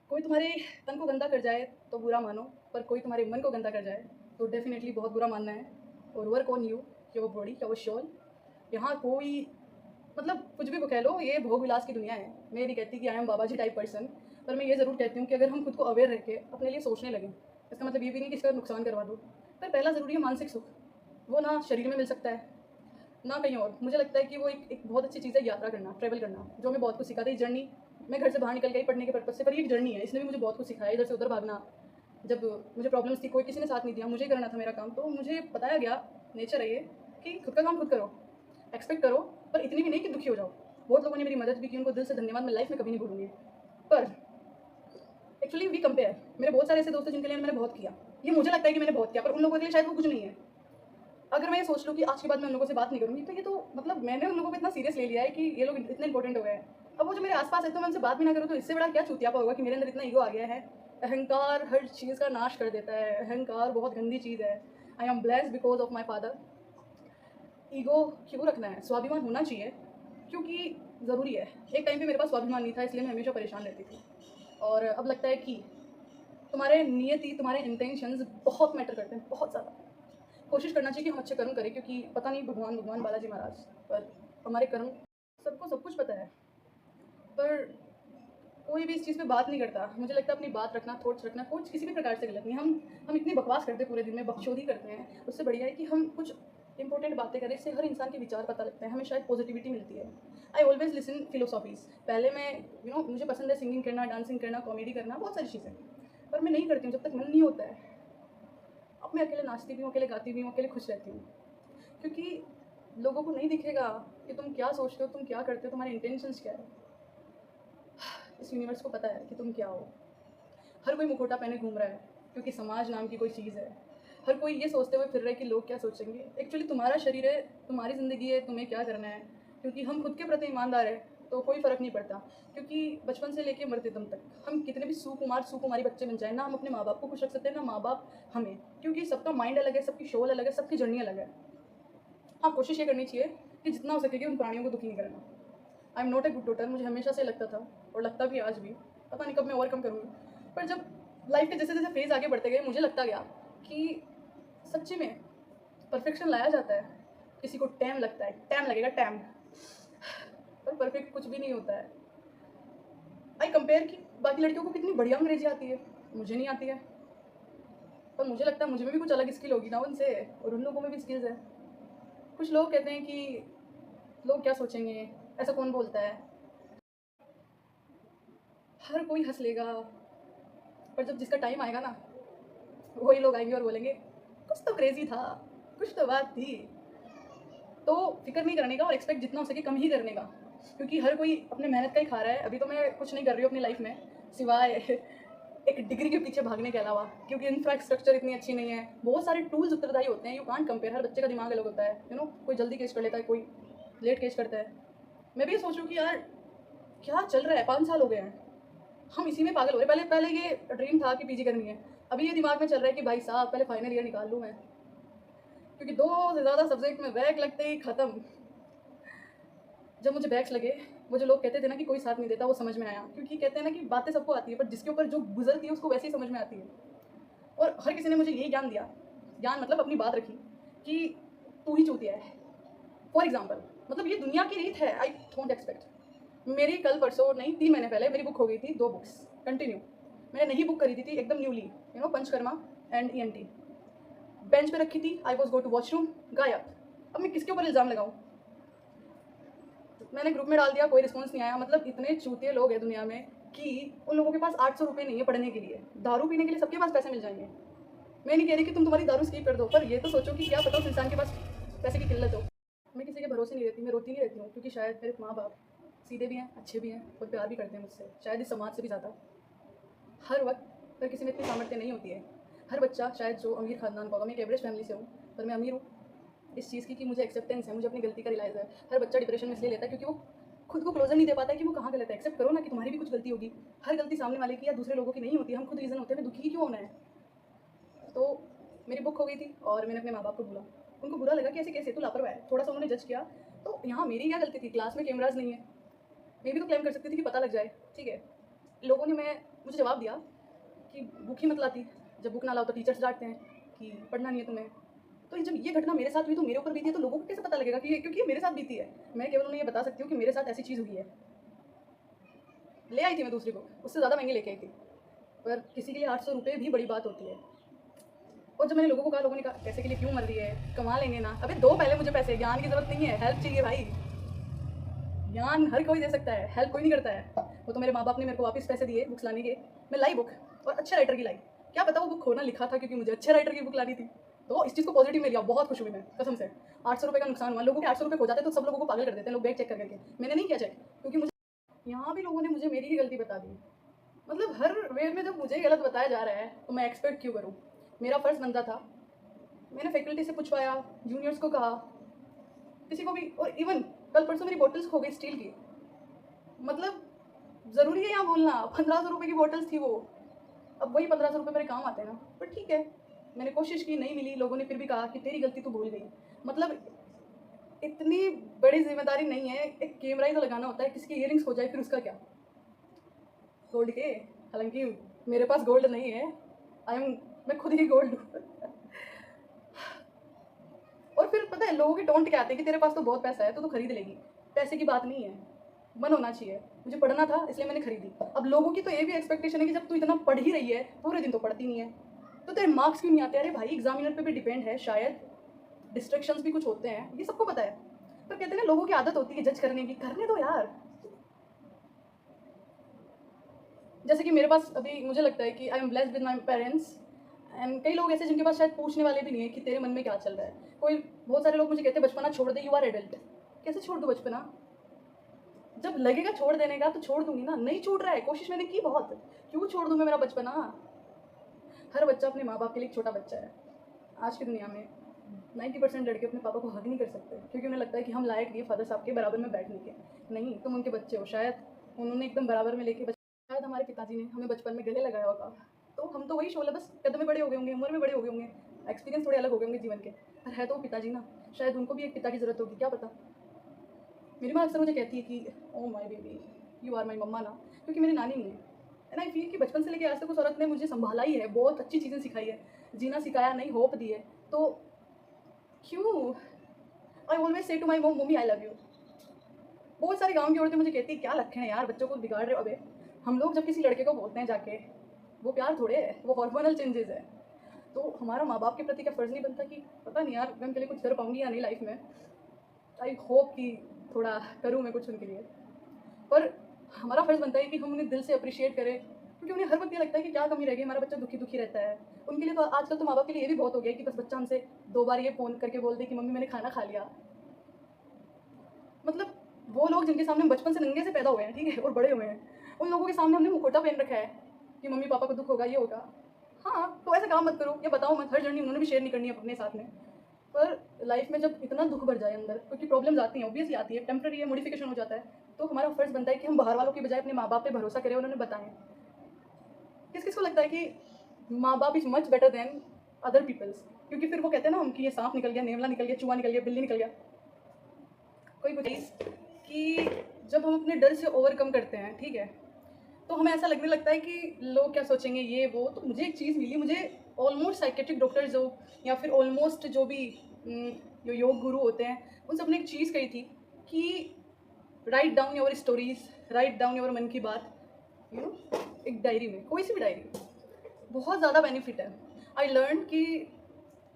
कोई तुम्हारे तन को गंदा कर जाए तो बुरा मानो, पर कोई तुम्हारे मन को गंदा कर जाए तो डेफिनेटली बहुत बुरा मानना है। और work on you, your body, your soul. यहाँ कोई मतलब कुछ भी कह लो, ये भोग विलास की दुनिया है। मैं नहीं कहती कि I am baba ji type person, पर मैं ये ज़रूर कहती हूँ कि अगर हम खुद को अवेयर रह के अपने लिए सोचने लगें, इसका मतलब ये भी नहीं कि इसका नुकसान करवा दो, पर पहला ज़रूरी है मानसिक सुख। वो ना शरीर में मिल सकता है ना कहीं और। मुझे लगता है कि वो एक बहुत अच्छी चीज़ है यात्रा करना, ट्रैवल करना, जो हमें बहुत कुछ सिखाता है। जर्नी, मैं घर से बाहर निकल गई पढ़ने के पर्पज़ से, पर ये एक जर्नी है, इसने भी मुझे बहुत कुछ सिखाया। इधर से उधर भागना, जब मुझे प्रॉब्लम्स थी, कोई किसी ने साथ नहीं दिया, मुझे करना था मेरा काम, तो मुझे बताया गया नेचर है ये कि खुद का काम खुद करो, एक्सपेक्ट करो, पर इतनी भी नहीं कि दुखी हो जाओ। बहुत लोगों ने मेरी मदद भी की, उनको दिल से धन्यवाद, मैं लाइफ में कभी नहीं भूलूंगी। पर एक्चुअली वी कंपेयर, मेरे बहुत सारे ऐसे दोस्त हैं जिनके लिए मैंने बहुत किया, ये मुझे लगता है कि मैंने बहुत किया, पर उन लोगों के लिए शायद वो कुछ नहीं है। अगर मैं ये सोच लूँ कि आज के बाद मैं उन लोगों से बात नहीं करूँगी, तो ये तो मतलब मैंने उन लोगों को इतना सीरियस ले लिया है कि ये लोग इतने इंपॉर्टेंट हो गए हैं। अब वो जो मेरे आसपास है तो मैं उनसे बात भी ना करूँ, तो इससे बड़ा क्या चूतियापा होगा कि मेरे अंदर इतना ईगो आ गया है। अहंकार हर चीज़ का नाश कर देता है, अहंकार बहुत गंदी चीज़ है। I am blessed because of my father. Ego क्यों रखना है, स्वाभिमान होना चाहिए क्योंकि ज़रूरी है। एक टाइम पे मेरे पास स्वाभिमान नहीं था, इसलिए मैं हमेशा परेशान रहती थी, और अब लगता है कि तुम्हारे नियति, तुम्हारे इंटेंशंस बहुत मैटर करते हैं, बहुत ज़्यादा। कोशिश करना चाहिए कि हम अच्छे कर्म करें, क्योंकि पता नहीं भगवान बालाजी महाराज, पर हमारे कर्म, सबको सब कुछ पता है, पर कोई भी इस चीज़ पे बात नहीं करता। मुझे लगता है अपनी बात रखना, थॉट्स रखना, कोई किसी भी प्रकार से गलत नहीं। हम इतनी बकवास करते हैं पूरे दिन में, बकचोदी करते हैं, उससे बढ़िया है कि हम कुछ इंपॉर्टेंट बातें करें। इससे हर इंसान के विचार पता लगते हैं, हमें शायद पॉजिटिविटी मिलती है। I always listen philosophies. पहले मैं मुझे पसंद है सिंगिंग करना, डांसिंग करना, कॉमेडी करना, बहुत सारी चीज़ें, पर मैं नहीं करती हूँ जब तक मन नहीं होता है। अब मैं अकेले नाचती भी हूँ, अकेले गाती भी हूँ, अकेले खुश रहती हूँ, क्योंकि लोगों को नहीं दिखेगा कि तुम क्या सोचते हो, तुम क्या करते हो, तुम्हारे इंटेंशंस क्या है। इस यूनिवर्स को पता है कि तुम क्या हो। हर कोई मुखौटा पहने घूम रहा है क्योंकि समाज नाम की कोई चीज़ है। हर कोई ये सोचते हुए फिर रहा है कि लोग क्या सोचेंगे। एक्चुअली तुम्हारा शरीर है, तुम्हारी ज़िंदगी है, तुम्हें क्या करना है। क्योंकि हम खुद के प्रति ईमानदार है तो कोई फ़र्क नहीं पड़ता, क्योंकि बचपन से लेके मरते दम तक हम कितने भी सुकुमारी बच्चे बन जाए ना, हम अपने माँ बाप को खुश रख सकते हैं ना माँ बाप हमें, क्योंकि सबका माइंड अलग है, सबकी शोल अलग है, सबकी जर्नी अलग है। हाँ, कोशिश ये करनी चाहिए कि जितना हो सके उन प्राणियों को दुखी नहीं करना। आई am not a good daughter, मुझे हमेशा से लगता था और लगता भी आज भी, पता नहीं कब मैं ओवरकम करूँगी। पर जब लाइफ के जैसे जैसे फेज़ आगे बढ़ते गए, मुझे लगता गया कि सच्ची में परफेक्शन लाया जाता है, किसी को टाइम लगता है, टाइम लगेगा टाइम, पर परफेक्ट कुछ भी नहीं होता है। आई कंपेयर कि बाकी लड़कियों को कितनी बढ़िया अंग्रेजी आती है, मुझे नहीं आती है। पर मुझे लगता है मुझ में भी कुछ अलग स्किल होगी ना उनसे, और उन लोगों में भी स्किल्स है। कुछ लोग कहते हैं कि लोग क्या सोचेंगे, ऐसा कौन बोलता है, हर कोई हंस लेगा, पर जब जिसका टाइम आएगा ना, वही लोग आएंगे और बोलेंगे कुछ तो क्रेजी था, कुछ तो बात थी। तो फिक्र नहीं करने का और एक्सपेक्ट जितना हो सके कम ही करने का, क्योंकि हर कोई अपने मेहनत का ही खा रहा है। अभी तो मैं कुछ नहीं कर रही हूँ अपनी लाइफ में, सिवाय एक डिग्री के पीछे भागने के अलावा, क्योंकि इंफ्रास्ट्रक्चर इतनी अच्छी नहीं है। बहुत सारे टूल्स उत्तरदायी होते हैं, यू कांट कंपेयर। हर बच्चे का दिमाग अलग होता है, कोई जल्दी केस कर लेता है, कोई लेट केस करता है। मैं भी ये सोच रही हूँ कि यार क्या चल रहा है, 5 साल हो गए हैं, हम इसी में पागल हो रहे हैं। पहले ये ड्रीम था कि पीजी करनी है, अभी ये दिमाग में चल रहा है कि भाई साहब पहले फाइनल ईयर निकाल लूँ मैं, क्योंकि 2 से ज़्यादा सब्जेक्ट में बैक लगते ही ख़त्म। जब मुझे बैक्स लगे, वो जो लोग कहते थे ना कि कोई साथ नहीं देता, वो समझ में आया। क्योंकि कहते हैं ना कि बातें सबको आती है, पर जिसके ऊपर जो गुजरती है उसको वैसे ही समझ में आती है। और हर किसी ने मुझे यही ज्ञान दिया, ज्ञान मतलब अपनी बात रखी कि तू ही चूतिया है। फॉर एग्जाम्पल, मतलब ये दुनिया की रीत है, आई डोंट एक्सपेक्ट। मेरी कल परसों नहीं 3 महीने पहले मेरी बुक हो गई थी, 2 बुक्स कंटिन्यू। मैंने नई बुक खरीदी थी एकदम newly, panchakarma and ENT। Bench पे रखी थी, I was go to washroom, गायब। अब मैं किसके ऊपर इल्ज़ाम लगाऊँ? मैंने ग्रुप में डाल दिया, कोई रिस्पॉन्स नहीं आया। मतलब इतने चूतिए लोग हैं दुनिया में कि उन लोगों के पास 800 रुपये नहीं है पढ़ने के लिए, दारू पीने के लिए सबके पास पैसे मिल जाएंगे। मैं नहीं कह रही कि तुम तुम्हारी दारू स्किप कर दो, पर ये तो सोचो कि क्या पता उस इंसान के पास पैसे की किल्लत हो। मैं किसी के भरोसे नहीं रहती, मैं रोती नहीं रहती हूँ, क्योंकि शायद मेरे माँ बाप सीधे भी हैं, अच्छे भी हैं और प्यार भी करते हैं मुझसे, शायद इस समाज से भी ज़्यादा। हर वक्त पर किसी में इतनी सामर्थ्य नहीं होती है। हर बच्चा शायद जो अमीर खानदान का होगा, मैं एक एवरेज फैमिली से हूँ, पर मैं अमीर हूँ इस चीज़ की कि मुझे एक्सेप्टेंस है, मुझे अपनी गलती का रियलाइज़ है। हर बच्चा डिप्रेशन में इसलिए लेता है क्योंकि वो खुद को क्लोजर नहीं दे पाता है कि वो कहाँ गलत है। एक्सेप्ट करो ना कि तुम्हारी भी कुछ गलती होगी। हर गलती सामने वाले की या दूसरे लोगों की नहीं होती, हम खुद रीज़न होते हैं, हमें दुखी क्यों होना है। तो मेरी बुक हो गई थी और मैंने अपने माँ बाप को बोला। उनको बुरा लगा कि ऐसे कैसे, तू लापरवाह है, थोड़ा सा उन्होंने जज किया। तो यहाँ मेरी क्या गलती थी, क्लास में कैमराज नहीं है, मैं भी तो क्लेम कर सकती थी कि पता लग जाए, ठीक है। लोगों ने मुझे जवाब दिया कि बुक ही मत लाती, जब बुक ना लाओ तो टीचर्स डांटते हैं कि पढ़ना नहीं है तुम्हें। तो जब ये घटना मेरे साथ हुई तो मेरे ऊपर बीती है, तो लोगों को कैसे पता लगेगा कि क्योंकि ये मेरे साथ बीती है। मैं केवल उन्हें ये बता सकती हूँ कि मेरे साथ ऐसी चीज़ हुई है। ले आई थी मैं दूसरी बुक, उससे ज़्यादा महंगी लेके आई थी, पर किसी के लिए 800 रुपये भी बड़ी बात होती है। और जब मैंने लोगों को कहा, लोगों ने कहा पैसे के लिए क्यों मर रही है, कमा लेंगे ना। अबे दो पहले मुझे पैसे, ज्ञान की ज़रूरत नहीं है, हेल्प चाहिए भाई। ज्ञान हर कोई दे सकता है, हेल्प कोई नहीं करता है। वो तो मेरे माँ बाप ने मेरे को वापस पैसे दिए बुक्स लाने के, मैं लाई बुक, और अच्छे राइटर की लाई। क्या पता वो बुक खोना लिखा था क्योंकि मुझे अच्छे राइटर की बुक लानी थी। तो इस चीज़ को पॉजिटिव में लिया, बहुत खुश हुई मैं कसम से। 800 रुपये का नुकसान हुआ, लोगों के 800 रुपये हो जाते तो सब लोगों को पागल कर देते हैं लोग बैग चेक करके। मैंने नहीं किया चेक, क्योंकि मुझे यहाँ भी लोगों ने मुझे मेरी ही गलती बता दी। मतलब हर वे में जब मुझे गलत बताया जा रहा है तो मैं एक्सपेक्ट क्यों करूँ। मेरा फ़र्ज़ बनता था, मैंने फैकल्टी से पूछवाया, जूनियर्स को कहा, किसी को भी। और इवन कल परसों मेरी बॉटल्स खो गई स्टील की। मतलब ज़रूरी है यहाँ बोलना, 1500 रुपये की बॉटल्स थी वो। अब वही 1500 रुपये मेरे काम आते हैं ना, पर ठीक है। मैंने कोशिश की, नहीं मिली, लोगों ने फिर भी कहा कि तेरी गलती तू भूल गई। मतलब इतनी बड़ी जिम्मेदारी नहीं है, एक कैमरा ही तो लगाना होता है, किसी की इयरिंग्स हो जाए फिर उसका क्या। गोल्ड के, हालांकि मेरे पास गोल्ड नहीं है, मैं खुद ही गोल्ड हूँ। और फिर पता है लोगों के टोंट क्या आते हैं कि तेरे पास तो बहुत पैसा है तो तू खरीद लेगी। पैसे की बात नहीं है, मन होना चाहिए। मुझे पढ़ना था इसलिए मैंने खरीदी। अब लोगों की तो ये भी एक्सपेक्टेशन है कि जब तू इतना पढ़ ही रही है, पूरे दिन तो पढ़ती नहीं है, तो तेरे मार्क्स क्यों नहीं आते। अरे भाई एग्जामिनर पे भी डिपेंड है, शायद डिस्ट्रैक्शंस भी कुछ होते हैं, ये सबको पता है। पर कहते हैं ना लोगों की आदत होती है जज करने की, करने दो यार। जैसे कि मेरे पास अभी मुझे लगता है कि I am blessed with my parents, and कई लोग ऐसे जिनके पास शायद पूछने वाले भी नहीं है कि तेरे मन में क्या चल रहा है। बहुत सारे लोग मुझे कहते हैं बचपना छोड़ दे, यू आर एडल्ट। कैसे छोड़ दूँ बचपना, जब लगेगा छोड़ देने का तो छोड़ दूंगी ना। नहीं छूट रहा है, कोशिश मैंने की बहुत, क्यों छोड़ दूँ मैं मेरा बचपना। हर बच्चा अपने माँ बाप के लिए एक छोटा बच्चा है। आज की दुनिया में 90% लड़के अपने पापा को हग नहीं कर सकते, क्योंकि उन्हें लगता है कि हम लायक नहीं फादर साहब के बराबर में बैठने के। नहीं, तुम उनके बच्चे हो, शायद उन्होंने एकदम बराबर में लेके शायद हमारे पिताजी ने हमें बचपन में गले लगाया होगा, तो हम तो वही शोले, बस कदम में बड़े हो गए होंगे, उम्र में बड़े हो गए होंगे, एक्सपीरियंस थोड़े अलग हो गए होंगे जीवन के। पर है तो वो पिताजी ना, शायद उनको भी एक पिता की ज़रूरत होगी, क्या पता। मेरी माँ अक्सर मुझे कहती है कि oh my baby, you are my mamma ना, क्योंकि मेरी नानी नहीं है। एंड आई फील कि बचपन से लेकर आज तक उस औरत ने मुझे संभाला ही है, बहुत अच्छी चीज़ें सिखाई है, जीना सिखाया, नहीं होप दी है। तो क्यों, I always say to my mummy I love you. बहुत सारे गाँव की औरतें मुझे कहती है क्या लक्षण है यार, बच्चों को बिगाड़ रहे हो। अबे हम लोग जब किसी लड़के को बोलते हैं जाके, वो प्यार थोड़े है, वो हार्मोनल चेंजेस है। तो हमारा माँ बाप के प्रति क्या फ़र्ज़ नहीं बनता कि पता नहीं यार मैं उनके लिए कुछ कर पाऊँगी या नहीं लाइफ में। आई होप कि थोड़ा करूँ मैं कुछ उनके लिए। पर हमारा फ़र्ज़ बनता है कि हम उन्हें दिल से अप्रिशिएट करें, क्योंकि उन्हें हर वक़्त ये लगता है कि क्या कमी रह गई, हमारा बच्चा दुखी-दुखी रहता है। उनके लिए तो आजकल तो माँ-बाप के लिए ये भी बहुत हो गया है कि बस बच्चा हमसे 2 बार ये फ़ोन करके बोल दे कि मम्मी मैंने खाना खा लिया। मतलब वो लोग जिनके सामने हम बचपन से नंगे से पैदा हुए हैं, ठीक है? और बड़े हुए हैं, उन लोगों के सामने हमने मुखौटा पहन रखा है कि मम्मी-पापा को दुःख होगा, ये होगा। हाँ, तो ऐसा काम मत करो या बताओ मत, हर जर्नी उन्होंने भी शेयर नहीं करनी है अपने साथ में। पर लाइफ में जब इतना दुःख भर जाए अंदर, क्योंकि प्रॉब्लम्स आती हैं, ऑब्वियसली आती है, टेम्परेरी है, मॉडिफिकेशन हो जाता है, तो हमारा फ़र्ज़ बनता है कि हम बाहर वालों की बजाय अपने माँ-बाप पे भरोसा करें और उन्हें बताएँ। किस-किस को लगता है कि माँ-बाप is much better than other peoples, क्योंकि फिर वो कहते हैं ना हम कि ये साँप निकल गया, नेवला निकल गया, चूहा निकल गया, बिल्ली निकल गया। कोई पूछे कि जब हम अपने डर से ओवरकम करते हैं, ठीक है? तो हमें ऐसा लगने लगता है कि लोग क्या सोचेंगे, ये वो। तो मुझे एक चीज़ मिली, मुझे ऑलमोस्ट साइकियाट्रिक डॉक्टर्स हो या फिर ऑलमोस्ट जो भी जो योग गुरु होते हैं, उन सब ने एक चीज़ कही थी कि write down your stories, write down your मन की बात, यू नो, एक डायरी में, कोई सी भी डायरी। बहुत ज़्यादा बेनिफिट है। आई लर्न कि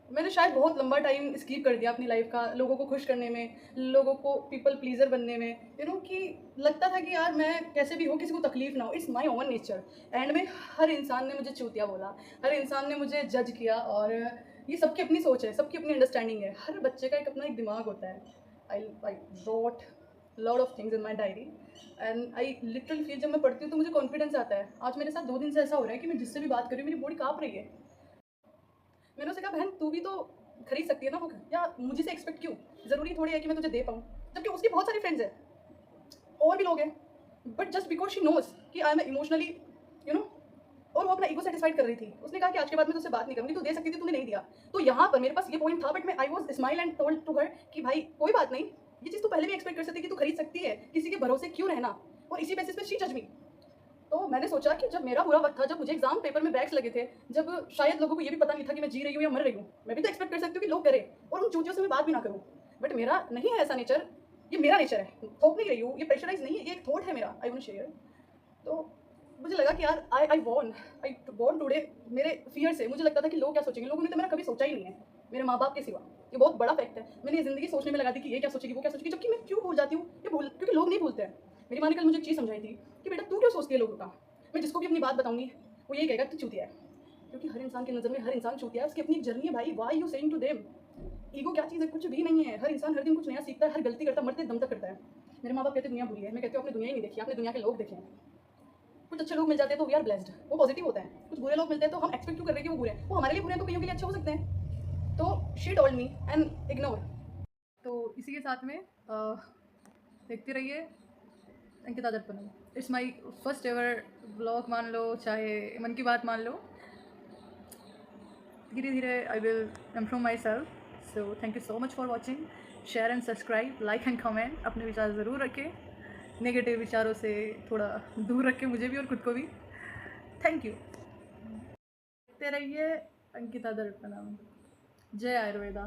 मैंने शायद बहुत लंबा टाइम स्किप कर दिया अपनी लाइफ का, लोगों को खुश करने में, लोगों को पीपल प्लीज़र बनने में, यू नो, कि लगता था कि यार मैं कैसे भी हो, किसी को तकलीफ ना हो, it's my oven nature. And में हर इंसान ने मुझे चूतिया बोला, हर इंसान ने मुझे जज किया, और ये सबकी अपनी सोच है, सबकी अपनी अंडरस्टैंडिंग है, हर बच्चे का एक अपना एक दिमाग होता है। I wrote lot of things in my diary and I literally feel, जब मैं पढ़ती हूँ तो मुझे कॉन्फिडेंस आता है। आज मेरे साथ 2 दिन से ऐसा हो रहा है कि मैं जिससे भी बात कर रही हूँ मेरी बॉडी काँप रही है। मैंने उससे कहा, बहन तू भी तो खरीद सकती है ना बुक, या मुझे से एक्सपेक्ट क्यों? ज़रूरी थोड़ी है कि मैं तुझे दे पाऊँ, जबकि उसकी बहुत सारी फ्रेंड्स हैं और भी लोग हैं, but just because she knows कि I am emotionally, you know, और वो अपना ईगो सेटिस्फाइड कर रही थी। उसने कहा कि आज के बाद मैं तुझसे बात नहीं करूँगी, तू दे सकती थी, तूने नहीं दिया। तो यहाँ पर मेरे पास ये पॉइंट था, बट मैं I was smile and told to her कि भाई कोई बात नहीं, ये चीज़ तू पहले भी एक्सपेक्ट कर सकती है कि तू खरीद सकती है, किसी के भरोसे क्यों रहना। और इसी बेसिस पे शी जज मी। तो मैंने सोचा कि जब मेरा बुरा वक्त था, जब मुझे एग्जाम पेपर में बैक्स लगे थे, जब शायद लोगों को ये भी पता नहीं था कि मैं जी रही हूँ या मर रही हूँ, मैं भी तो एक्सपेक्ट कर सकती हूँ कि लोग करें और उन चूतियों से मैं बात भी ना करूँ। बट मेरा नहीं है ऐसा नेचर, ये मेरा नेचर है, थोप नहीं रही हूँ, ये प्रेशराइज नहीं है, ये एक थॉट है मेरा, आई वांट टू शेयर। तो मुझे लगा कि यार आई वॉन्ट टुडे, मेरे फियर से मुझे लगता था कि लोग क्या सोचेंगे, लोगों ने तो मेरा कभी सोचा ही नहीं है मेरे माँ बाप के सिवा। ये बहुत बड़ा फैक्ट है। मैंने ये ज़िंदगी सोचने में लगा दी कि ये क्या सोचेगी, वो क्या सोचेगी, जबकि मैं क्यों भूल जाती हूँ, ये भूल, क्योंकि लोग नहीं भूलते हैं। मेरी माँ ने कल मुझे एक चीज़ समझाई थी कि बेटा तू क्यों सोचती है लोगों का। मैं जिसको भी अपनी बात बताऊंगी वो यही कहेगा तू चूतिया है, क्योंकि हर इंसान की नज़र में हर इंसान चूतिया है, उसकी अपनी एक जर्नी है भाई। Why you saying to them? Ego क्या चीज़ है? कुछ भी नहीं है। हर इंसान हर दिन कुछ नया सीखता है, हर गलती करता है, मरते दम तक करता है। मेरे माँ बाप कहते दुनिया बुरी है, मैं कहती हूँ आपने दुनिया ही नहीं देखी, आपने दुनिया के लोग देखे हैं। कुछ अच्छे लोग मिल जाते हैं तो वी आर ब्लेस्ड, वो पॉजिटिव होता है। कुछ बुरे लोग मिलते हैं तो हम एक्सपेक्ट क्यों कर रहे हैं कि वो बुरे हैं, वो हमारे लिए बुरे हैं तो कईयों के लिए अच्छे हो सकते हैं। तो she told me and ignore. तो इसी के साथ में देखते रहिए Ankita Darpanam. It's my first ever blog मान लो, चाहे मन की बात मान लो। धीरे धीरे I will improve my self. So thank you so much for watching. Share and subscribe, like and comment. अपने विचार ज़रूर रखें, नेगेटिव विचारों से थोड़ा दूर रखें मुझे भी और खुद को भी। Thank you. देखते रहिए अंकिता दर्पणम। जय आयुर्वेदा।